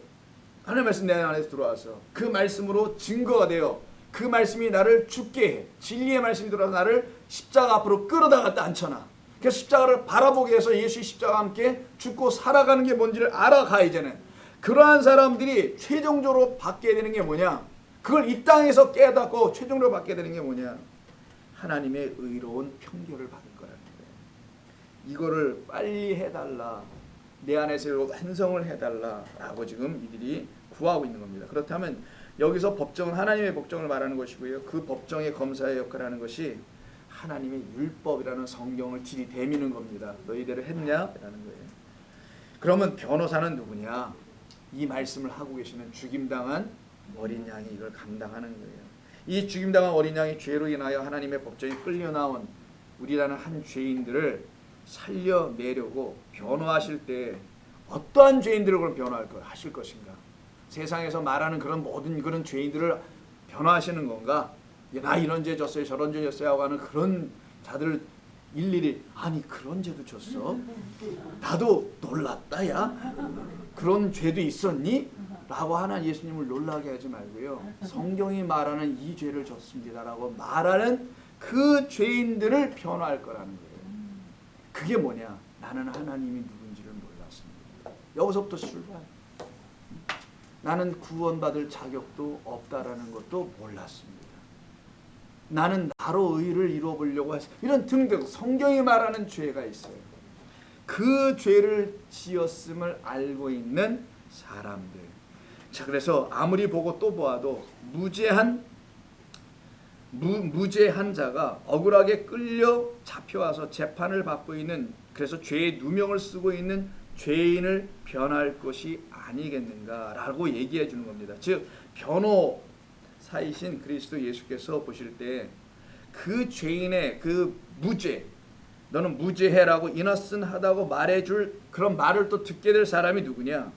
하나님의 말씀 내 안에서 들어와서 그 말씀으로 증거가 되어 그 말씀이 나를 죽게 해. 진리의 말씀이 들어와서 나를 십자가 앞으로 끌어다갔다 앉혀놔. 그래서 십자가를 바라보게 해서 예수의 십자가와 함께 죽고 살아가는 게 뭔지를 알아가. 이제는 그러한 사람들이 최종적으로 받게 되는 게 뭐냐? 그걸 이 땅에서 깨닫고 최종적으로 받게 되는 게 뭐냐? 하나님의 의로운 평결을 받을 거라는 거예요. 이거를 빨리 해달라. 내 안에서 완성을 해달라라고 지금 이들이 구하고 있는 겁니다. 그렇다면 여기서 법정은 하나님의 법정을 말하는 것이고요. 그 법정의 검사의 역할을 하는 것이 하나님의 율법이라는 성경을 들이대미는 겁니다. 너희대로 했냐? 라는 거예요. 그러면 변호사는 누구냐? 이 말씀을 하고 계시는 죽임당한 어린 양이 이걸 감당하는 거예요. 이 죽임당한 어린 양이 죄로 인하여 하나님의 법정에 끌려나온 우리라는 한 죄인들을 살려내려고 변호하실 때 어떠한 죄인들을 그럼 변호하실 것인가? 세상에서 말하는 그런 모든 그런 죄인들을 변호하시는 건가? 나 이런 죄 졌어요, 저런 죄 졌어요 하고 하는 그런 자들을 일일이 아니 그런 죄도 졌어? 나도 놀랐다 야? 그런 죄도 있었니? 라고 하는 예수님을 놀라게 하지 말고요. 성경이 말하는 이 죄를 졌습니다 라고 말하는 그 죄인들을 변호할 거라는 거예요. 그게 뭐냐? 나는 하나님이 누군지를 몰랐습니다. 여기서부터 출발. 나는 구원받을 자격도 없다라는 것도 몰랐습니다. 나는 나로 의를 이루어보려고 하시 이런 등등 성경이 말하는 죄가 있어요. 그 죄를 지었음을 알고 있는 사람들. 자, 그래서 아무리 보고 또 보아도 무죄한 자가 억울하게 끌려 잡혀와서 재판을 받고 있는, 그래서 죄의 누명을 쓰고 있는 죄인을 변할 것이 아니겠는가라고 얘기해 주는 겁니다. 즉 변호사이신 그리스도 예수께서 보실 때 그 죄인의 그 무죄, 너는 무죄해라고 이너슨하다고 말해줄 그런 말을 또 듣게 될 사람이 누구냐?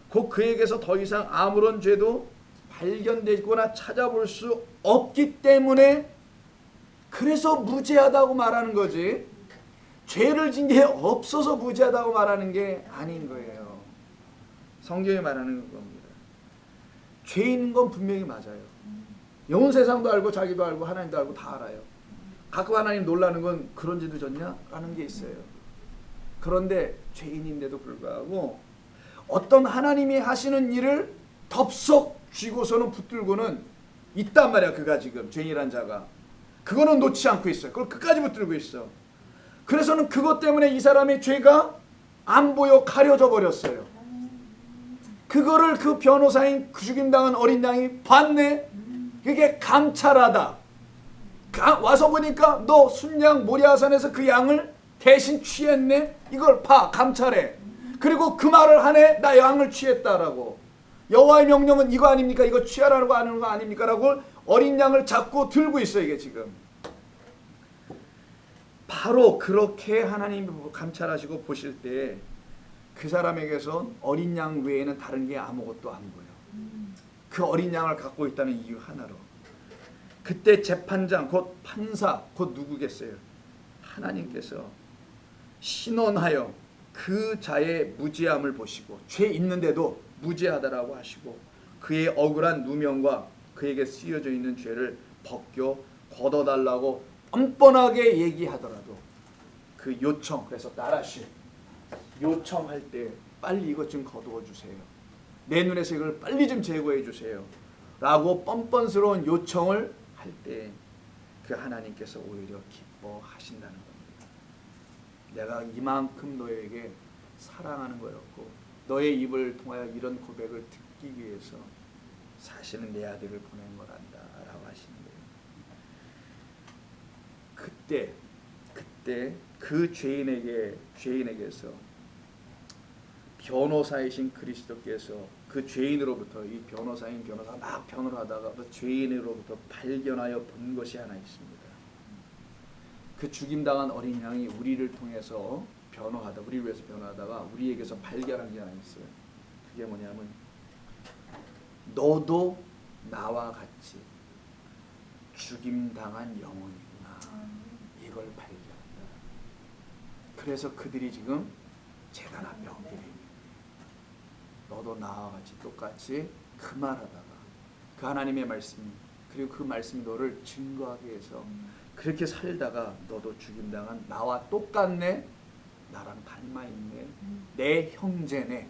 곧 그에게서 더 이상 아무런 죄도 발견되거나 찾아볼 수 없기 때문에, 그래서 무죄하다고 말하는 거지, 죄를 진 게 없어서 무죄하다고 말하는 게 아닌 거예요. 성경이 말하는 겁니다. 죄 있는 건 분명히 맞아요. 온 세상도 알고 자기도 알고 하나님도 알고 다 알아요. 가끔 하나님 놀라는 건 그런 죄도 졌냐? 라는 게 있어요. 그런데 죄인인데도 불구하고 어떤 하나님이 하시는 일을 덥석 쥐고서는 붙들고는 있단 말이야. 그가 지금 죄인이란 자가 그거는 놓지 않고 있어요. 그걸 끝까지 붙들고 있어. 그래서는 그것 때문에 이 사람의 죄가 안 보여 가려져 버렸어요. 그거를 그 변호사인 그 죽임당한 어린 양이 봤네. 그게 감찰하다. 와서 보니까 너 순양 모리아산에서 그 양을 대신 취했네. 이걸 봐, 감찰해. 그리고 그 말을 하네. 나 양을 취했다라고. 여호와의 명령은 이거 아닙니까? 이거 취하라고 하는 거 아닙니까? 라고 어린 양을 잡고 들고 있어. 이게 지금 바로 그렇게 하나님이 감찰하시고 보실 때 그 사람에게선 어린 양 외에는 다른 게 아무것도 안 보여. 그 어린 양을 갖고 있다는 이유 하나로. 그때 재판장 곧 판사 곧 누구겠어요? 하나님께서 신원하여 그 자의 무죄함을 보시고 죄 있는데도 무죄하다라고 하시고 그의 억울한 누명과 그에게 쓰여져 있는 죄를 벗겨 걷어달라고 뻔뻔하게 얘기하더라도 그 요청, 그래서 나라시 요청할 때 빨리 이것 좀 거두어 주세요. 내 눈에서 이걸 빨리 좀 제거해 주세요. 라고 뻔뻔스러운 요청을 할 때 그 하나님께서 오히려 기뻐하신다는 겁니다. 내가 이만큼 너에게 사랑하는 거였고 너의 입을 통하여 이런 고백을 듣기 위해서 사실은 내 아들을 보낸 거란다 라고 하시는 거예요. 그때 그 죄인에게서 변호사이신 그리스도께서 그 죄인으로부터, 이 변호사가 막 변호를 하다가 그 죄인으로부터 발견하여 본 것이 하나 있습니다. 그 죽임당한 어린 양이 우리를 통해서 변호하다, 우리를 위해서 변호하다가 우리에게서 발견한 게 하나 있어요. 그게 뭐냐면 너도 나와 같이 죽임당한 영혼이구나. 이걸 발견한다. 그래서 그들이 지금 제단 앞에 엎드려 있는, 너도 나와 같이 똑같이 그 말하다가 그 하나님의 말씀 그리고 그 말씀이 너를 증거하기 위해서 그렇게 살다가 너도 죽임당한 나와 똑같네, 나랑 닮아있네, 내 형제네,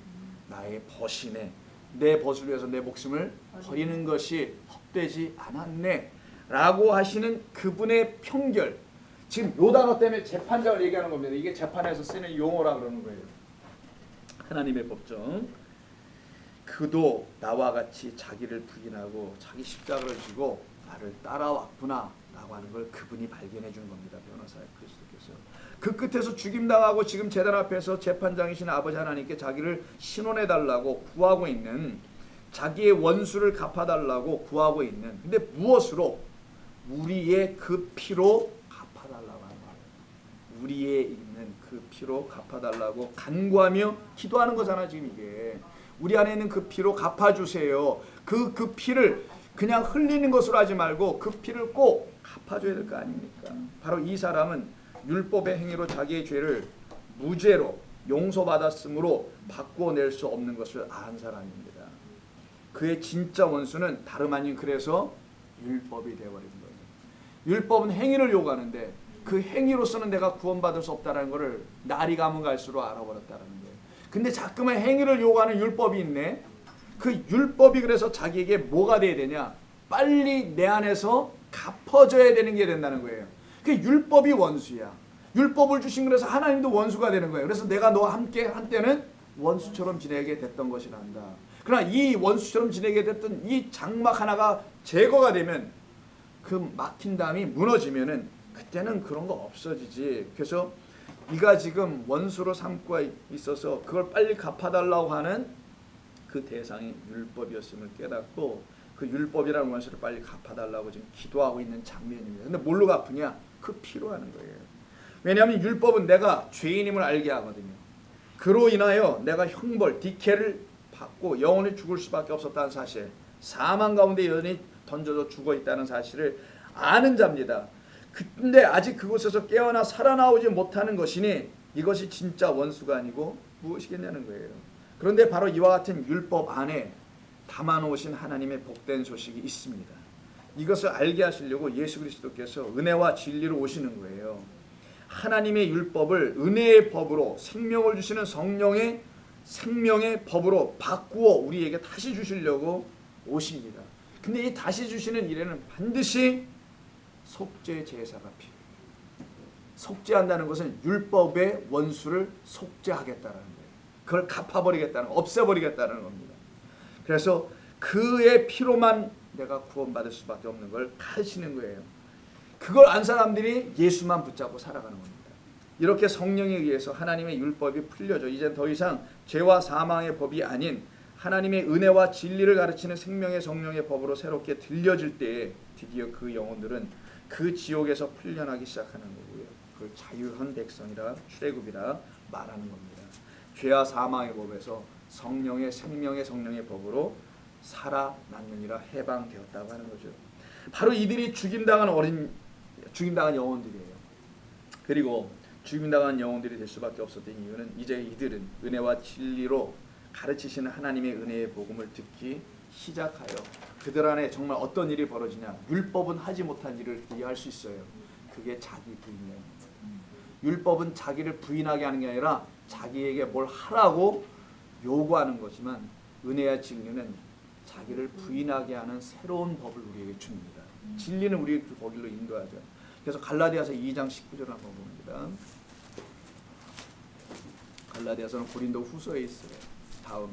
나의 벗이네, 내 벗을 위해서 내 목숨을 버리는 것이 헛되지 않았네 라고 하시는 그분의 편결. 지금 요 단어 때문에 재판장을 얘기하는 겁니다. 이게 재판에서 쓰는 용어라 그러는 거예요. 하나님의 법정. 그도 나와 같이 자기를 부인하고 자기 십자가를 지고 나를 따라왔구나 라고 하는 걸 그분이 발견해 주는 겁니다. 변호사 그리스도께서. 그 끝에서 죽임당하고 지금 제단 앞에서 재판장이신 아버지 하나님께 자기를 신원해 달라고 구하고 있는, 자기의 원수를 갚아달라고 구하고 있는, 근데 무엇으로? 우리의 그 피로 갚아달라고 하는 거예요. 우리의 있는 그 피로 갚아달라고 간구하며 기도하는 거잖아. 지금 이게 우리 안에 있는 그 피로 갚아주세요. 그 피를 그냥 흘리는 것으로 하지 말고 그 피를 꼭 갚아줘야 될 거 아닙니까? 바로 이 사람은 율법의 행위로 자기의 죄를 무죄로 용서받았으므로 바꿔낼 수 없는 것을 안 사람입니다. 그의 진짜 원수는 다름 아닌 그래서 율법이 되어버린 거예요. 율법은 행위를 요구하는데 그 행위로서는 내가 구원받을 수 없다는 것을 날이 가면 갈수록 알아버렸다는 거예요. 근데 자꾸만 행위를 요구하는 율법이 있네. 그 율법이 그래서 자기에게 뭐가 돼야 되냐? 빨리 내 안에서 갚아줘야 되는 게 된다는 거예요. 그 율법이 원수야. 율법을 주신 그래서 하나님도 원수가 되는 거예요. 그래서 내가 너와 함께 한때는 원수처럼 지내게 됐던 것이란다. 그러나 이 원수처럼 지내게 됐던 이 장막 하나가 제거가 되면 그 막힌 담이 무너지면은 그때는 그런 거 없어지지. 그래서 네가 지금 원수로 삼고 있어서 그걸 빨리 갚아달라고 하는 그 대상이 율법이었음을 깨닫고 그 율법이라는 원수를 빨리 갚아달라고 지금 기도하고 있는 장면입니다. 근데 뭘로 갚으냐? 그 피로 하는 거예요. 왜냐하면 율법은 내가 죄인임을 알게 하거든요. 그로 인하여 내가 형벌, 디케를 받고 영원히 죽을 수밖에 없었다는 사실, 사망 가운데 여전히 던져져 죽어 있다는 사실을 아는 자입니다. 근데 아직 그곳에서 깨어나 살아나오지 못하는 것이니 이것이 진짜 원수가 아니고 무엇이겠냐는 거예요. 그런데 바로 이와 같은 율법 안에 담아놓으신 하나님의 복된 소식이 있습니다. 이것을 알게 하시려고 예수 그리스도께서 은혜와 진리로 오시는 거예요. 하나님의 율법을 은혜의 법으로 생명을 주시는 성령의 생명의 법으로 바꾸어 우리에게 다시 주시려고 오십니다. 근데 이 다시 주시는 일에는 반드시 속죄 제사가 필요해요. 속죄한다는 것은 율법의 원수를 속죄하겠다는 거예요. 그걸 갚아버리겠다는, 없애버리겠다는 겁니다. 그래서 그의 피로만 내가 구원받을 수밖에 없는 걸 가르치는 거예요. 그걸 안 사람들이 예수만 붙잡고 살아가는 겁니다. 이렇게 성령에 의해서 하나님의 율법이 풀려져 이제 더 이상 죄와 사망의 법이 아닌 하나님의 은혜와 진리를 가르치는 생명의 성령의 법으로 새롭게 들려질 때에 드디어 그 영혼들은 그 지옥에서 풀려나기 시작하는 거고요. 그걸 자유한 백성이라 출애굽이라 말하는 겁니다. 죄와 사망의 법에서 성령의 생명의 성령의 법으로 살아났느니라 해방되었다고 하는 거죠. 바로 이들이 죽임당한 영혼들이에요. 그리고 죽임당한 영혼들이 될 수밖에 없었던 이유는 이제 이들은 은혜와 진리로 가르치시는 하나님의 은혜의 복음을 듣기 시작하여 그들 안에 정말 어떤 일이 벌어지냐. 율법은 하지 못한 일을 할 수 있어요. 그게 자기 부인이에요. 율법은 자기를 부인하게 하는 게 아니라 자기에게 뭘 하라고 요구하는 거지만 은혜와 진리는 자기를 부인하게 하는 새로운 법을 우리에게 줍니다. 진리는 우리를 거기로 인도하죠. 그래서 갈라디아서 2장 19절을 한번 봅니다. 갈라디아서는 고린도 후서에 있어요. 다음에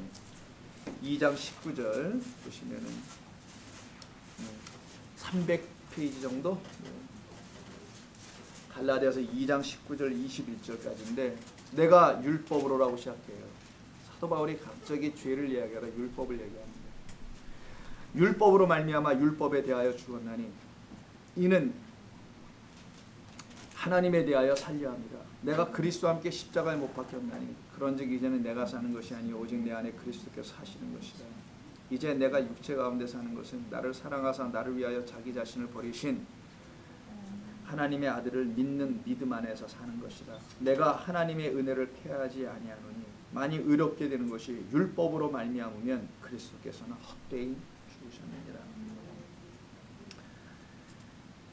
2장 19절 보시면은 300페이지 정도? 갈라디아서 2장 19절 21절까지인데 내가 율법으로라고 시작해요. 사도 바울이 갑자기 죄를 이야기하라 율법을 얘기합니다. 율법으로 말미암아 율법에 대하여 죽었나니 이는 하나님에 대하여 살려 합니다. 내가 그리스도와 함께 십자가에 못 박혔나니 그런즉 이제는 내가 사는 것이 아니요 오직 내 안에 그리스도께서 사시는 것이다. 이제 내가 육체 가운데 사는 것은 나를 사랑하사 나를 위하여 자기 자신을 버리신 하나님의 아들을 믿는 믿음 안에서 사는 것이다. 내가 하나님의 은혜를 패하지 아니하노니 만일 의롭게 되는 것이 율법으로 말미암으면 그리스도께서는 헛되이 죽으셨느니라.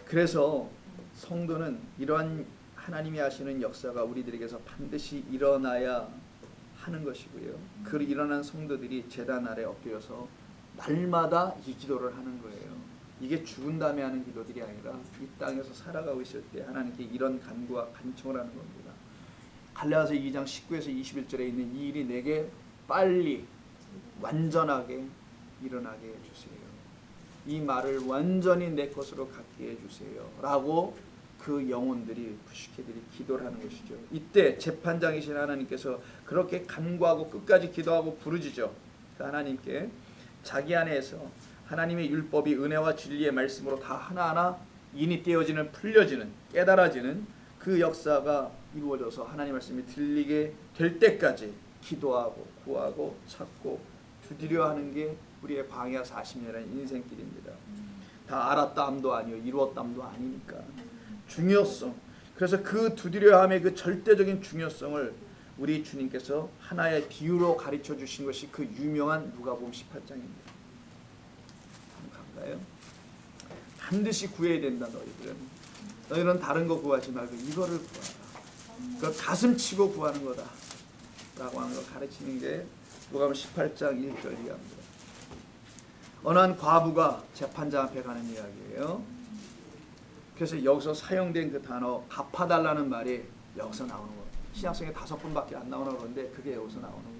그래서 성도는 이러한 하나님이 하시는 역사가 우리들에게서 반드시 일어나야 하는 것이고요. 그 일어난 성도들이 제단 아래 엎드려서 날마다 이 기도를 하는 거예요. 이게 죽은 다음에 하는 기도들이 아니라 이 땅에서 살아가고 있을 때 하나님께 이런 간구와 간청을 하는 겁니다. 갈라디아서 2장 19에서 21절에 있는 이 일이 내게 빨리 완전하게 일어나게 해주세요. 이 말을 완전히 내 것으로 갖게 해주세요. 라고 그 영혼들이 푸시케들이 기도를 하는 것이죠. 이때 재판장이신 하나님께서 그렇게 간구하고 끝까지 기도하고 부르짖어 하나님께 자기 안에서 하나님의 율법이 은혜와 진리의 말씀으로 다 하나하나 인이 떼어지는 풀려지는 깨달아지는 그 역사가 이루어져서 하나님 말씀이 들리게 될 때까지 기도하고 구하고 찾고 두드려 하는 게 우리의 광야 40년이라는 인생길입니다. 다 알았다함도 아니요 이루었다함도 아니니까 중요성. 그래서 그 두드려함의 그 절대적인 중요성을 우리 주님께서 하나의 비유로 가르쳐 주신 것이 그 유명한 누가복음 18장입니다. 한번 갈까요? 반드시 구해야 된다 너희들은. 너희는 다른 거 구하지 말고 이거를 구하라. 그 가슴 치고 구하는 거다. 라고 하는 걸 가르치는 게 누가복음 18장 1절 이하입니다. 어느 한 과부가 재판장 앞에 가는 이야기예요. 그래서 여기서 사용된 그 단어 갚아달라는 말이 여기서 나오는 거예요. 신약성에 5번밖에 안 나오나 그런데 그게 여기서 나오는 거예요.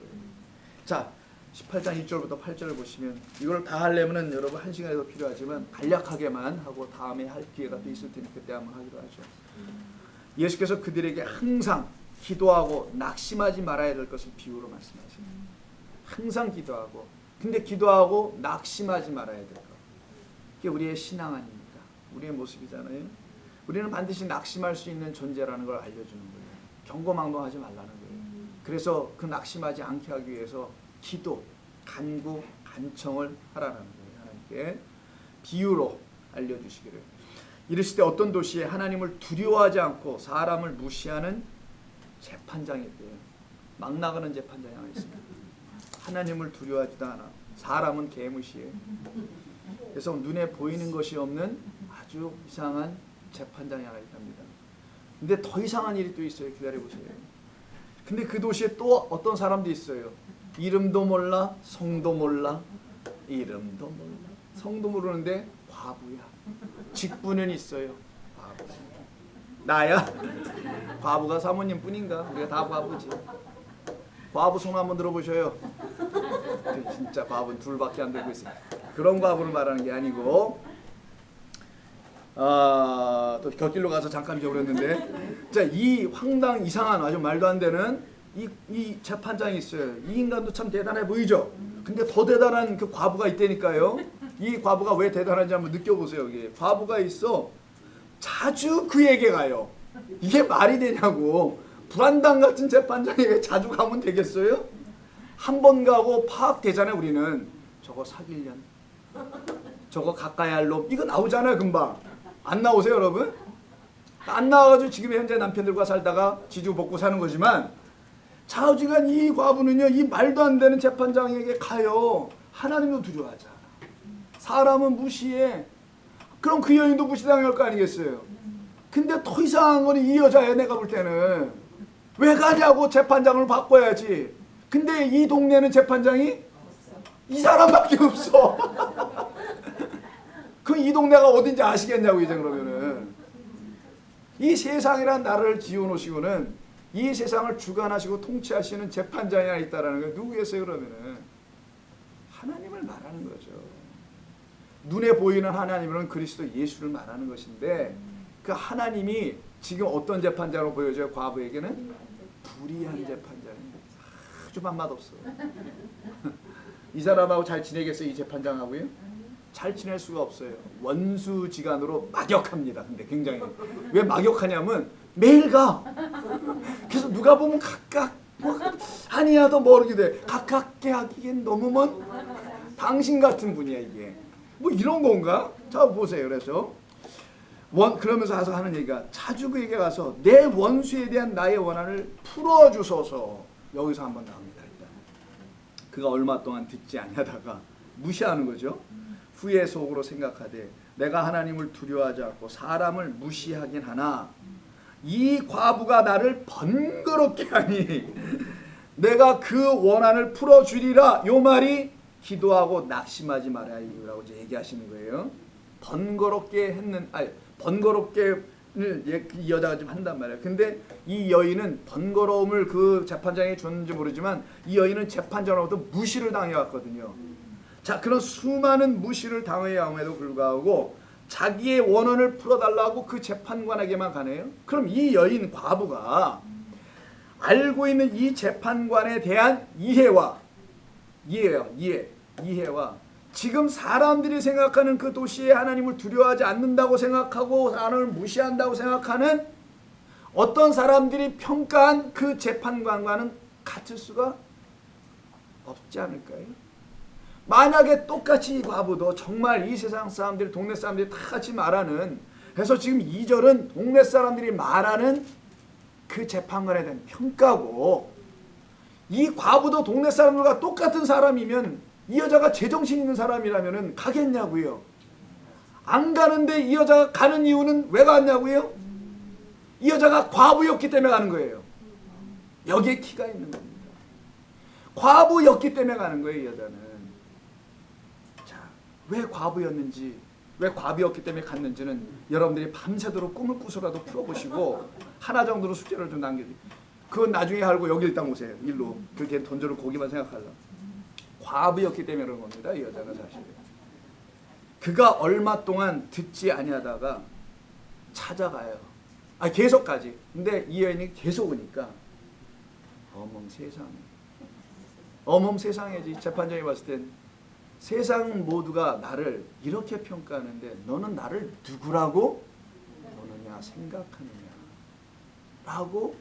자, 18장 1절부터 8절을 보시면 이걸 다 하려면은 여러분 1시간이 더 필요하지만 간략하게만 하고 다음에 할 기회가 또 있을 테니 그때 한번 하기로 하죠. 예수께서 그들에게 항상 기도하고 낙심하지 말아야 될 것을 비유로 말씀하세요. 항상 기도하고, 근데 기도하고 낙심하지 말아야 될 것. 그게 우리의 신앙 아닙니까? 우리의 모습이잖아요. 우리는 반드시 낙심할 수 있는 존재라는 걸 알려주는 거예요. 경고망동하지 말라는 거예요. 그래서 그 낙심하지 않게 하기 위해서 기도, 간구, 간청을 하라는 거예요. 하나님께 비유로 알려주시기를. 이르시되 어떤 도시에 하나님을 두려워하지 않고 사람을 무시하는 재판장이 있대요. 막 나가는 재판장이 하나 있습니다. 하나님을 두려워하지도 않아. 사람은 개무시해. 그래서 눈에 보이는 것이 없는 아주 이상한 재판장이 하나 있답니다. 근데 더 이상한 일이 또 있어요. 기다려보세요. 근데 그 도시에 또 어떤 사람도 있어요. 이름도 몰라, 성도 몰라, 이름도 몰라, 성도 모르는데 과부야. 직분은 있어요. 과부. 나야? 과부가 사모님 뿐인가? 우리가 다 과부지. 과부 손 한번 들어보셔요. 진짜 과부는 둘밖에 안 들고 있어요. 그런 과부를 말하는 게 아니고, 또 곁길로 가서 잠깐 잊어버렸는데, 자, 이 황당 이상한 아주 말도 안 되는 이 재판장이 있어요. 이 인간도 참 대단해 보이죠? 근데 더 대단한 그 과부가 있다니까요. 이 과부가 왜 대단한지 한번 느껴보세요. 여기 과부가 있어. 자주 그에게 가요. 이게 말이 되냐고. 불안당 같은 재판장에게 자주 가면 되겠어요? 한 번 가고 파악되잖아요. 우리는 저거 사기년, 저거 가까이 할 놈, 이거 나오잖아요. 금방. 안 나오세요 여러분? 안 나와가지고 지금 현재 남편들과 살다가 지주 볶고 사는 거지만, 좌우지간 이 과부는요, 이 말도 안 되는 재판장에게 가요. 하나님도 두려워하지 않아. 사람은 무시해. 그럼 그 여인도 무시당할 거 아니겠어요? 근데 더 이상한 거는 이 여자애, 내가 볼 때는 왜 가냐고. 재판장을 바꿔야지. 근데 이 동네는 재판장이 이 사람밖에 없어. 그럼 이 동네가 어딘지 아시겠냐고. 이제 그러면은 이 세상이란 나라를 지어놓으시고는 이 세상을 주관하시고 통치하시는 재판장이 하나 있다라는 게 누구겠어요? 그러면은 하나님을 말하는 거죠. 눈에 보이는 하나님은 그리스도 예수를 말하는 것인데, 그 하나님이 지금 어떤 재판장으로 보여져요? 과부에게는 불의한 재판장이에요. 아주 맛없어. 이 사람하고 잘 지내겠어요? 이 재판장하고요? 잘 지낼 수가 없어요. 원수지간으로 막역합니다. 근데 굉장히. 왜 막역하냐면 매일 가. 그래서 누가 보면 각각 아니야도 모르게 돼. 가깝게 하기엔 너무 먼 당신 같은 분이야 이게. 뭐 이런 건가? 자 보세요. 그래서 그러면서 가서 하는 얘기가, 자주 그에게 가서 내 원수에 대한 나의 원한을 풀어주소서. 여기서 한번 나옵니다. 일단 그가 얼마 동안 듣지 아니하다가 무시하는 거죠. 후에 속으로 생각하되 내가 하나님을 두려워하지 않고 사람을 무시하긴 하나 이 과부가 나를 번거롭게 하니 내가 그 원한을 풀어주리라. 요 말이 기도하고 낙심하지 말아야 이유라고 이제 얘기하시는 거예요. 번거롭게 했는, 아니 번거롭게를 이 여자가 좀 한단 말이에요. 근데 이 여인은 번거로움을 그 재판장에 줬는지 모르지만 이 여인은 재판장으로부터 무시를 당해왔거든요. 자, 그런 수많은 무시를 당해야함에도 불구하고 자기의 원한을 풀어달라고 그 재판관에게만 가네요. 그럼 이 여인 과부가 알고 있는 이 재판관에 대한 이해와 지금 사람들이 생각하는 그 도시에 하나님을 두려워하지 않는다고 생각하고 하나님을 무시한다고 생각하는 어떤 사람들이 평가한 그 재판관과는 같을 수가 없지 않을까요? 만약에 똑같이 이 과부도 정말 이 세상 사람들이, 동네 사람들이 다 같이 말하는, 그래서 지금 2절은 동네 사람들이 말하는 그 재판관에 대한 평가고, 이 과부도 동네 사람들과 똑같은 사람이면 이 여자가 제정신 있는 사람이라면 가겠냐고요. 안 가는데 이 여자가 가는 이유는 왜 갔냐고요? 이 여자가 과부였기 때문에 가는 거예요. 여기에 키가 있는 겁니다. 과부였기 때문에 가는 거예요. 이 여자는. 자, 왜 과부였는지 왜 과비였기 때문에 갔는지는 여러분들이 밤새도록 꿈을 꾸서라도 풀어보시고 하나 정도로 숙제를 좀 남겨주세요. 그건 나중에 알고 여기 일단 오세요. 일로. 그렇게 돈주를 고기만 생각하려고. 과부였기 때문에 그런 겁니다. 이 여자가 사실. 그가 얼마 동안 듣지 아니하다가 찾아가요. 계속 가지. 근데 이 여인이 계속 오니까 어멈 세상에. 어멈 세상에지. 재판장이 봤을 땐 세상 모두가 나를 이렇게 평가하는데 너는 나를 누구라고 너느냐 생각하느냐 라고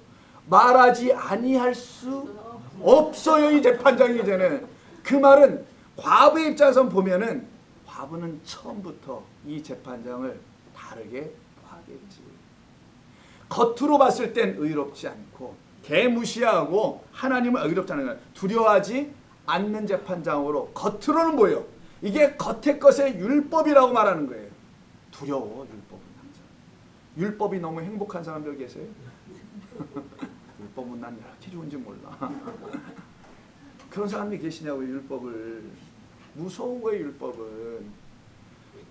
말하지 아니할 수 없어요. 이 재판장이 이제는. 그 말은 과부의 입장에서 보면은 과부는 처음부터 이 재판장을 다르게 봐야겠지. 겉으로 봤을 땐 의롭지 않고 개무시하고 하나님을 의롭지 않은 거야. 두려워하지 않는 재판장으로 겉으로는 뭐예요? 이게 겉의 것의 율법이라고 말하는 거예요. 두려워 율법은 항상. 율법이 너무 행복한 사람들 계세요? 율법은 난 이렇게 좋은지 몰라. 그런 사람이 계시냐고. 율법을 무서운 거예요. 율법은.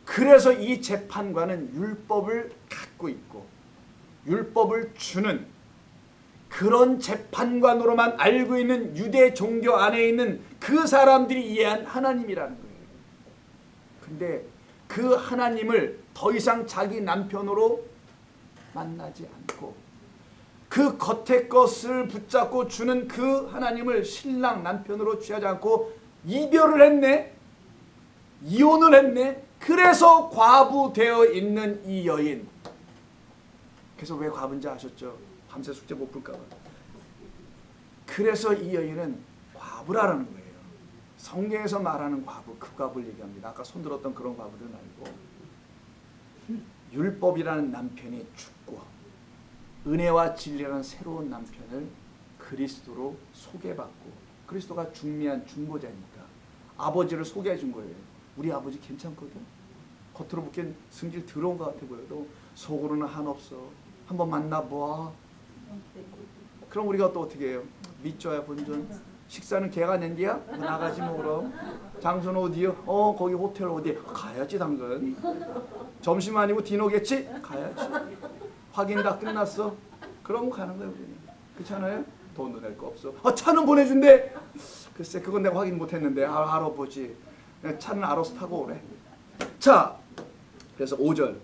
그래서 이 재판관은 율법을 갖고 있고 율법을 주는 그런 재판관으로만 알고 있는 유대 종교 안에 있는 그 사람들이 이해한 하나님이라는 거예요. 근데 그 하나님을 더 이상 자기 남편으로 만나지 않고 그 겉의 것을 붙잡고 주는 그 하나님을 신랑 남편으로 취하지 않고 이별을 했네. 이혼을 했네. 그래서 과부되어 있는 이 여인. 그래서 왜 과부인지 아셨죠? 밤새 숙제 못 풀까 봐. 그래서 이 여인은 과부라는 거예요. 성경에서 말하는 과부, 그 과부를 얘기합니다. 아까 손들었던 그런 과부들 말고 율법이라는 남편이 죽고 은혜와 진리라는 새로운 남편을 그리스도로 소개받고 그리스도가 중미한 중보자니까 아버지를 소개해 준 거예요. 우리 아버지 괜찮거든. 겉으로 보기엔 승질 더러운 것 같아 보여도 속으로는 한없어. 한번 만나봐. 그럼 우리가 또 어떻게 해요? 믿줘야 본전. 식사는 걔가 낸 게야? 나가지 뭐 그럼. 장소는 어디요? 거기 호텔 어디? 가야지 당근. 점심 아니고 디너겠지? 가야지. 확인 다 끝났어. 그럼 가는 거예요 우리는. 그렇잖아요? 돈도 낼 거 없어. 차는 보내준대. 글쎄 그건 내가 확인 못했는데 알아보지. 차는 알아서 타고 오래. 자, 그래서 5절.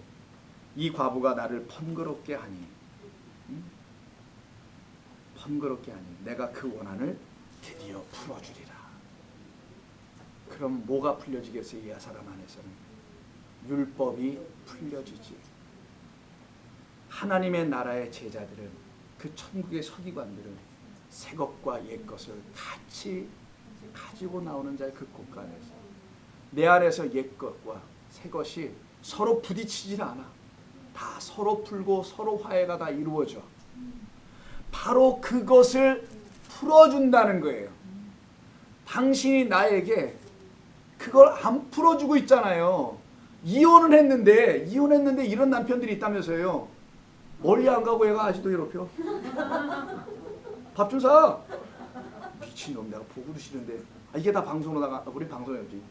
이 과부가 나를 번거롭게 하니 번거롭게 하니 내가 그 원한을 드디어 풀어주리라. 그럼 뭐가 풀려지겠어요? 이 사람 안에서는 율법이 풀려지지. 하나님의 나라의 제자들은 그 천국의 서기관들은 새 것과 옛 것을 같이 가지고 나오는 자의 그 공간에서 내 안에서 옛 것과 새 것이 서로 부딪히질 않아. 다 서로 풀고 서로 화해가 다 이루어져. 바로 그것을 풀어준다는 거예요. 당신이 나에게 그걸 안 풀어주고 있잖아요. 이혼했는데 이런 남편들이 있다면서요. 멀리 안 가고 얘가 아직도 괴롭혀. 밥 좀 사. 미친놈. 내가 보고도 싫은데. 이게 다 방송으로 나가. 우리 방송이었지.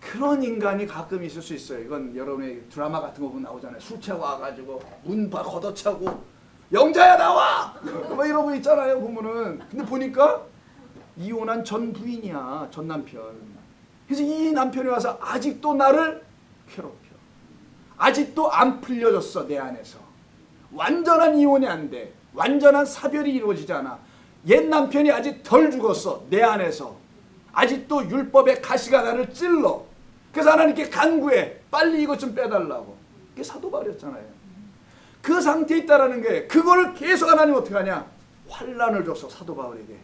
그런 인간이 가끔 있을 수 있어요. 이건 여러분의 드라마 같은 거 보면 나오잖아요. 술 취하고 와가지고 문 걷어차고 영자야 나와! 뭐 이런 거 있잖아요. 보면은. 근데 보니까 이혼한 전 부인이야. 전 남편. 그래서 이 남편이 와서 아직도 나를 괴롭혀. 아직도 안 풀려졌어. 내 안에서. 완전한 이혼이 안 돼. 완전한 사별이 이루어지지 않아. 옛 남편이 아직 덜 죽었어. 내 안에서. 아직도 율법의 가시가 나를 찔러. 그래서 하나님께 간구해. 빨리 이것 좀 빼달라고. 그게 사도 바울이었잖아요. 그 상태에 있다라는 게 그걸 계속 하나님 어떻게 하냐. 환난을 줬어. 사도 바울에게.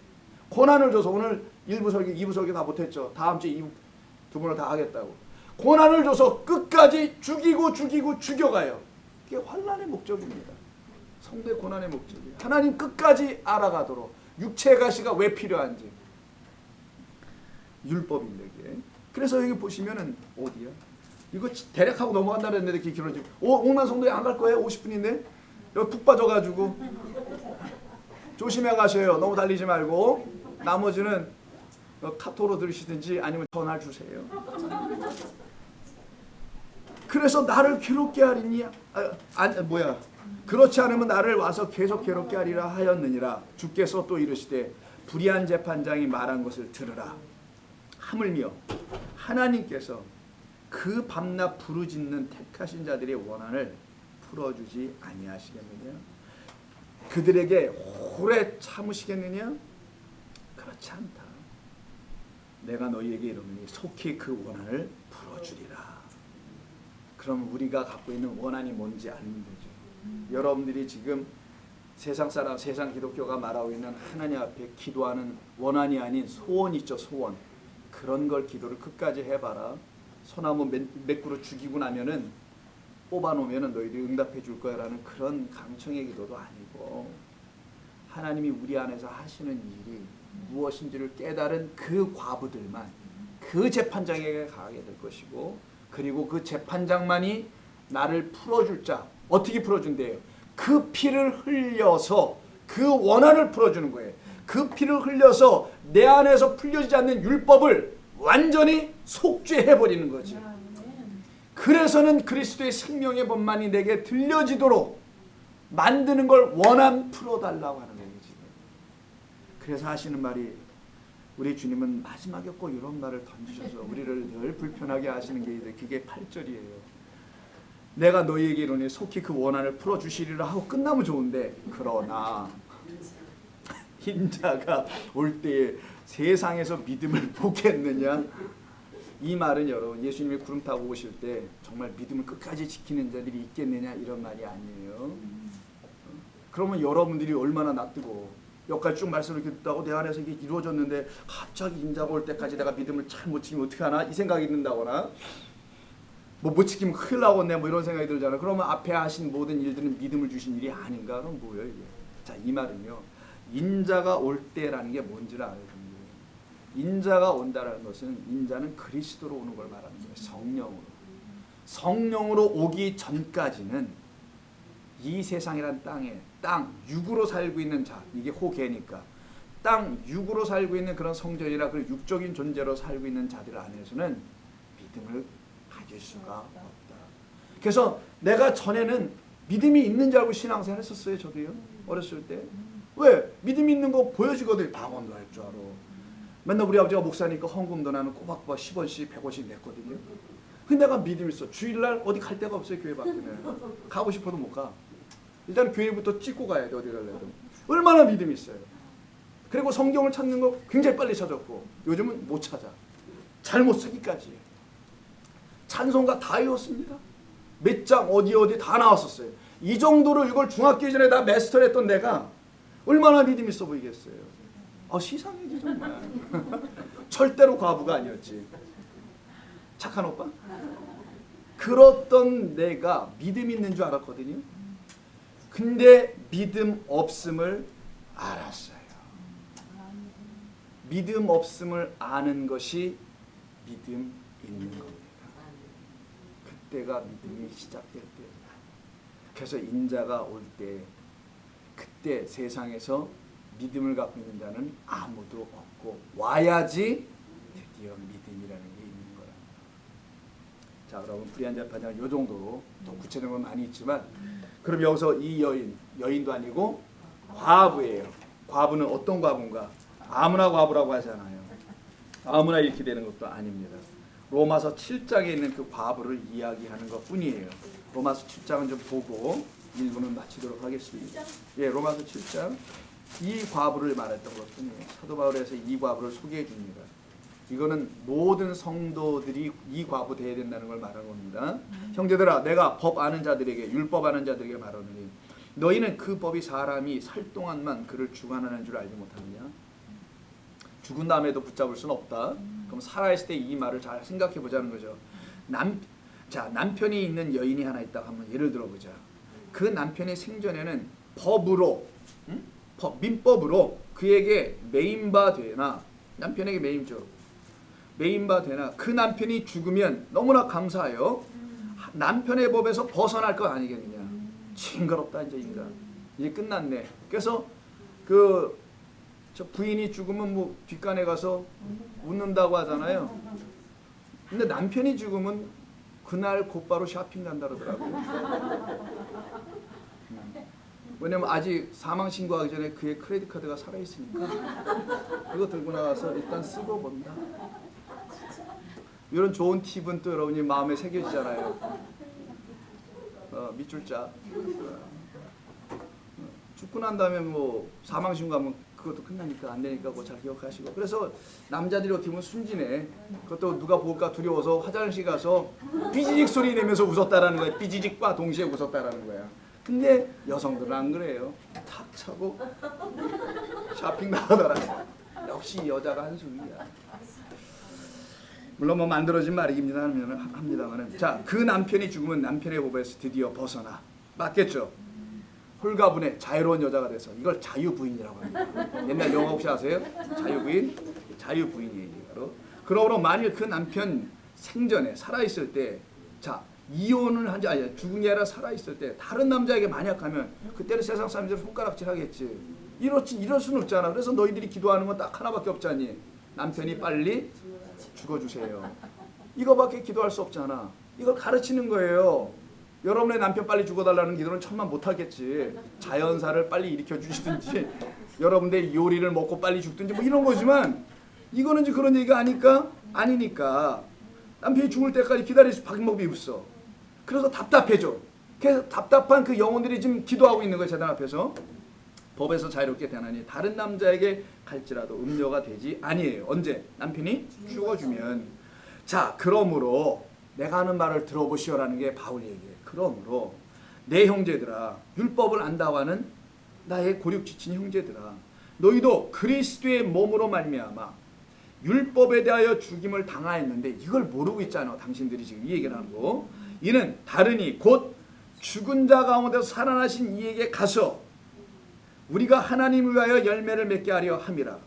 고난을 줘서 오늘 1부 설교 2부 설교 다 못했죠. 다음 주에 2부 두 번을 다 하겠다고. 고난을 줘서 끝까지 죽이고 죽여가요. 그게 환난의 목적입니다. 성도의 고난의 목적이에요. 하나님 끝까지 알아가도록 육체의 가시가 왜 필요한지. 율법인데 이게. 그래서 여기 보시면은 어디야? 이거 대략하고 넘어간다 그랬는데 이렇게 길어지고 옥만 성도에 안 갈 거예요? 50분인데 여기 푹 빠져가지고 조심해 가셔요. 너무 달리지 말고. 나머지는 카톡으로 들으시든지 아니면 전화 주세요. 그래서 나를 괴롭게 하리니 그렇지 않으면 나를 와서 계속 괴롭게 하리라 하였느니라. 주께서 또 이르시되 불의한 재판장이 말한 것을 들으라. 하물며 하나님께서 그 밤낮 부르짖는 택하신 자들의 원한을 풀어주지 아니하시겠느냐? 그들에게 오래 참으시겠느냐? 그렇지 않다. 내가 너희에게 이르노니 속히 그 원한을 풀어주리라. 그럼 우리가 갖고 있는 원한이 뭔지 아는 거죠. 여러분들이 지금 세상 사람, 세상 기독교가 말하고 있는 하나님 앞에 기도하는 원한이 아닌 소원 있죠, 소원. 그런 걸 기도를 끝까지 해봐라. 소나무 몇 그루 죽이고 나면은 뽑아놓으면은 너희들이 응답해 줄 거야라는 그런 강청의 기도도 아니고, 하나님이 우리 안에서 하시는 일이 무엇인지를 깨달은 그 과부들만 그 재판장에게 가게 될 것이고, 그리고 그 재판장만이 나를 풀어줄 자. 어떻게 풀어준대요? 그 피를 흘려서 그 원한을 풀어주는 거예요. 그 피를 흘려서 내 안에서 풀려지지 않는 율법을 완전히 속죄해버리는 거지. 그래서는 그리스도의 생명의 법만이 내게 들려지도록 만드는 걸 원한 풀어달라고 하는 거예요. 지금. 그래서 하시는 말이, 우리 주님은 마지막에 꼭 이런 말을 던지셔서 우리를 늘 불편하게 하시는 게 있는데, 그게 8절이에요. 내가 너희에게 이르노니 속히 그 원한을 풀어주시리라 하고 끝나면 좋은데, 그러나 인자가 올 때에 세상에서 믿음을 보겠느냐? 이 말은 여러분, 예수님이 구름 타고 오실 때 정말 믿음을 끝까지 지키는 자들이 있겠느냐, 이런 말이 아니에요. 그러면 여러분들이 얼마나 낯뜨고, 여기까지 쭉 말씀을 듣다고 내 안에서 이게 이루어졌는데 갑자기 인자가 올 때까지 내가 믿음을 잘 못 지키면 어떻게 하나, 이 생각이 든다거나, 못 지키면 큰일 나겠네, 이런 생각이 들잖아. 그러면 앞에 하신 모든 일들은 믿음을 주신 일이 아닌가? 그럼 뭐예요 이게? 자, 이 말은요, 인자가 올 때라는 게 뭔지를 알아야 됩니다. 인자가 온다라는 것은, 인자는 그리스도로 오는 걸 말하는 거예요. 성령으로. 성령으로 오기 전까지는 이 세상이란 땅에, 땅 육으로 살고 있는 자, 이게 호계니까 땅 육으로 살고 있는 그런 성전이라 그 육적인 존재로 살고 있는 자들 안에서는 믿음을 가질 수가 없다. 그래서 내가 전에는 믿음이 있는 줄 알고 신앙생활 했었어요. 저도요. 어렸을 때. 왜? 믿음 있는 거 보여지거든. 방언도 할 줄 알아. 맨날 우리 아버지가 목사니까 헌금도 나는 꼬박꼬박 10원씩 100원씩 냈거든요. 근데 내가 믿음 있어. 주일날 어디 갈 데가 없어요. 교회 밖에는. 가고 싶어도 못 가. 일단 교회부터 찍고 가야 돼. 어디 갈래도. 얼마나 믿음이 있어요. 그리고 성경을 찾는 거 굉장히 빨리 찾았고, 요즘은 못 찾아. 잘못 쓰기까지. 찬송가 다 외웠습니다. 몇 장 어디 다 나왔었어요. 이 정도로 이걸 중학교 전에 다 마스터를 했던 내가 얼마나 믿음 있어 보이겠어요. 시상이지 정말. 절대로 과부가 아니었지. 착한 오빠? 그렇던 내가 믿음 있는 줄 알았거든요. 근데 믿음 없음을 알았어요. 믿음 없음을 아는 것이 믿음 있는 겁니다. 그때가 믿음이 시작될 때예요. 그래서 인자가 올 때, 그때 세상에서 믿음을 갖고 있는 자는 아무도 없고, 와야지 드디어 믿음이라는 게 있는 거예요. 자, 그러면 불의한 재판장은 이 정도로, 또 구체적인 건 많이 있지만, 그럼 여기서 이 여인도 아니고 과부예요. 과부는 어떤 과부인가? 아무나 과부라고 하잖아요. 아무나 이렇게 되는 것도 아닙니다. 로마서 7장에 있는 그 과부를 이야기하는 것뿐이에요. 로마서 7장은 좀 보고 1부는 마치도록 하겠습니다. 예, 로마서 7장 이 과부를 말했던 것뿐이에요. 사도 바울에서 이 과부를 소개해 줍니다. 이거는 모든 성도들이 이 과부 돼야 된다는 걸 말하는 겁니다. 형제들아, 내가 법 아는 자들에게, 율법 아는 자들에게 말하노니 너희는 그 법이 사람이 살 동안만 그를 주관하는 줄 알지 못하느냐? 죽은 다음에도 붙잡을 수는 없다. 그럼 살아있을 때 이 말을 잘 생각해 보자는 거죠. 남편이 있는 여인이 하나 있다고 한번 예를 들어보자. 그 남편의 생전에는 법으로, 민법으로 그에게 매임바 되나, 남편에게 매임바 되나, 그 남편이 죽으면 너무나 감사해요. 남편의 법에서 벗어날 것 아니겠느냐. 징그럽다 이제 인간. 이제 끝났네. 그래서 저 부인이 죽으면 뭐 뒷간에 가서 웃는다고 하잖아요. 근데 남편이 죽으면 그날 곧바로 쇼핑 간다 그러더라고요. 왜냐면 아직 사망 신고하기 전에 그의 크레딧 카드가 살아있으니까 그거 들고 나가서 일단 쓰고 본다. 이런 좋은 팁은 또 여러분이 마음에 새겨지잖아요. 밑줄 자. 죽고 난 다음에 뭐 사망 신고하면 그것도 끝나니까 안 되니까 그거 잘 기억하시고. 그래서 남자들이 어떻게 보면 순진해. 그것도 누가 볼까 두려워서 화장실 가서 삐지직 소리 내면서 웃었다라는 거야. 삐지직과 동시에 웃었다라는 거야. 근데 여성들은 안 그래요. 탁 차고 쇼핑 나가더라. 역시 여자가 한숨이야. 물론 뭐 만들어진 말이긴 합니다만은. 자, 그 남편이 죽으면 남편의 보배에서 드디어 벗어나. 맞겠죠? 홀가분해 자유로운 여자가 돼서 이걸 자유부인이라고 합니다. 옛날 영화 혹시 아세요? 자유부인? 자유부인이에요. 바로. 그러므로 만일 그 남편 생전에 살아있을 때, 자, 이혼을 한지 아니 죽은 게 아니라 살아있을 때 다른 남자에게 만약 하면 그때는 세상 사람들이 손가락질 하겠지. 이럴 수는 없잖아. 그래서 너희들이 기도하는 건 딱 하나밖에 없잖니. 남편이 빨리 죽어주세요. 이거밖에 기도할 수 없잖아. 이걸 가르치는 거예요. 여러분의 남편 빨리 죽어달라는 기도는 천만 못하겠지. 자연사를 빨리 일으켜주시든지 여러분들 요리를 먹고 빨리 죽든지 뭐 이런 거지만 이거는 이제 그런 얘기가 아니니까 남편이 죽을 때까지 기다릴 방법이 없어. 그래서 답답해져. 그래서 답답한 그 영혼들이 지금 기도하고 있는 거예요. 제단 앞에서. 법에서 자유롭게 되나니 다른 남자에게 갈지라도 음녀가 되지 아니에요. 언제? 남편이 죽어주면. 자, 그러므로 내가 하는 말을 들어보시오라는 게 바울 얘기예요. 그러므로 내 형제들아, 율법을 안다고 하는 나의 고륙지친 형제들아, 너희도 그리스도의 몸으로 말미암아 율법에 대하여 죽임을 당하였는데 이걸 모르고 있잖아. 당신들이 지금 이 얘기를 하고. 이는 다르니 곧 죽은 자 가운데서 살아나신 이에게 가서 우리가 하나님을 위하여 열매를 맺게 하려 함이라.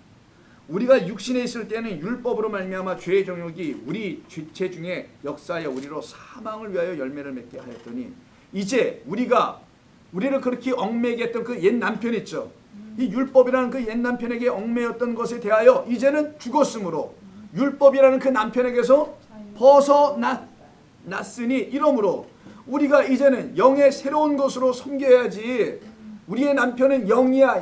우리가 육신에 있을 때는 율법으로 말미암아 죄의 정욕이 우리 죄 중에 역사하여 우리로 사망을 위하여 열매를 맺게 하였더니 이제 우리를 그렇게 얽매게 했던 그 옛 남편 있죠. 이 율법이라는 그 옛 남편에게 얽매였던 것에 대하여 이제는 죽었으므로 율법이라는 그 남편에게서 벗어났으니 이러므로 우리가 이제는 영의 새로운 것으로 섬겨야지. 우리의 남편은 영이야.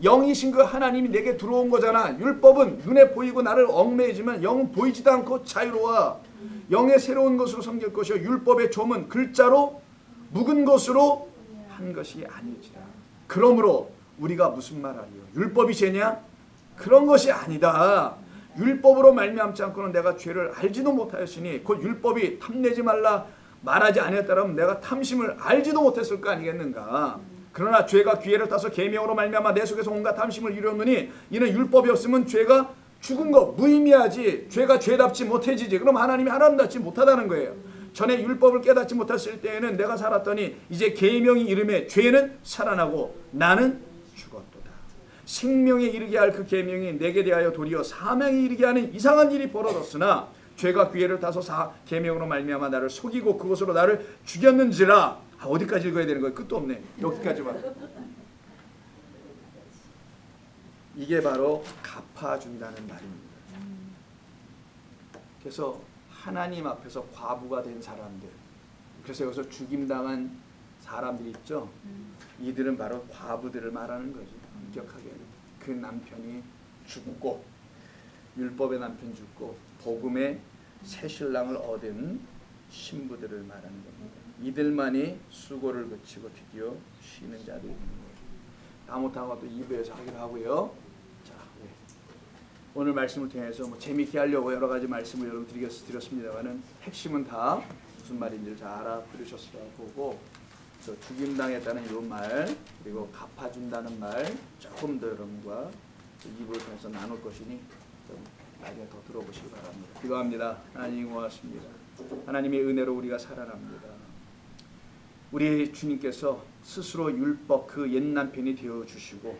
영이신 그 하나님이 내게 들어온 거잖아. 율법은 눈에 보이고 나를 얽매이지만 영은 보이지도 않고 자유로워. 영의 새로운 것으로 섬길 것이요 율법의 조문 글자로 묵은 것으로 한 것이 아니지라. 그러므로 우리가 무슨 말하리요? 율법이 죄냐? 그런 것이 아니다. 율법으로 말미암지 않고는 내가 죄를 알지도 못하였으니 곧 율법이 탐내지 말라 말하지 아니었다면 내가 탐심을 알지도 못했을 거 아니겠는가. 그러나 죄가 기회를 타서 계명으로 말미암아 내 속에서 온갖 탐심을 이루었느니 이는 율법이 없으면 죄가 죽은 거 무의미하지. 죄가 죄답지 못해지지. 그럼 하나님이 하나님답지 못하다는 거예요. 전에 율법을 깨닫지 못했을 때에는 내가 살았더니 이제 계명이 이름에 죄는 살아나고 나는 죽었도다. 생명에 이르게 할 그 계명이 내게 대하여 도리어 사망에 이르게 하는 이상한 일이 벌어졌으나 죄가 기회를 타서 계명으로 말미암아 나를 속이고 그것으로 나를 죽였는지라. 어디까지 읽어야 되는 거예요? 끝도 없네. 여기까지만. 이게 바로 갚아준다는 말입니다. 그래서 하나님 앞에서 과부가 된 사람들, 그래서 여기서 죽임당한 사람들이 있죠. 이들은 바로 과부들을 말하는 거죠. 엄격하게. 그 남편이 죽고 율법의 남편 죽고 복음의 새 신랑을 얻은 신부들을 말하는 겁니다. 이들만이 수고를 그치고 드디어 쉬는 자들이 있는 거예요. 다 못하고 또 2부에서 하기로 하고요. 자, 네. 오늘 말씀을 통해서 뭐 재미있게 하려고 여러 가지 말씀을 여러분 드렸습니다만은 핵심은 다 무슨 말인지를 잘 알아들으셨을 거고, 또 죽임당했다는 이 말, 그리고 갚아준다는 말 조금 더 여러분과 2부를 통해서 나눌 것이니 좀 나중에 더 들어보시기 바랍니다. 기도합니다. 하나님 고맙습니다. 하나님의 은혜로 우리가 살아납니다. 우리 주님께서 스스로 율법 그 옛 남편이 되어주시고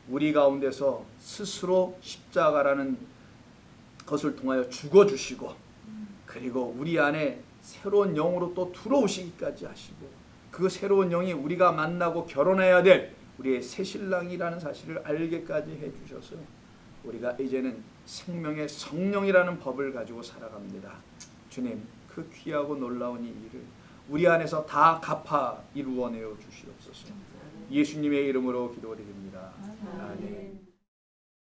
우리 가운데서 스스로 십자가라는 것을 통하여 죽어주시고 그리고 우리 안에 새로운 영으로 또 들어오시기까지 하시고 그 새로운 영이 우리가 만나고 결혼해야 될 우리의 새 신랑이라는 사실을 알게까지 해주셔서 우리가 이제는 생명의 성령이라는 법을 가지고 살아갑니다. 주님, 그 귀하고 놀라운 이 일을 우리 안에서 다 갚아 이루어내어 주시옵소서. 예수님의 이름으로 기도드립니다. 아멘.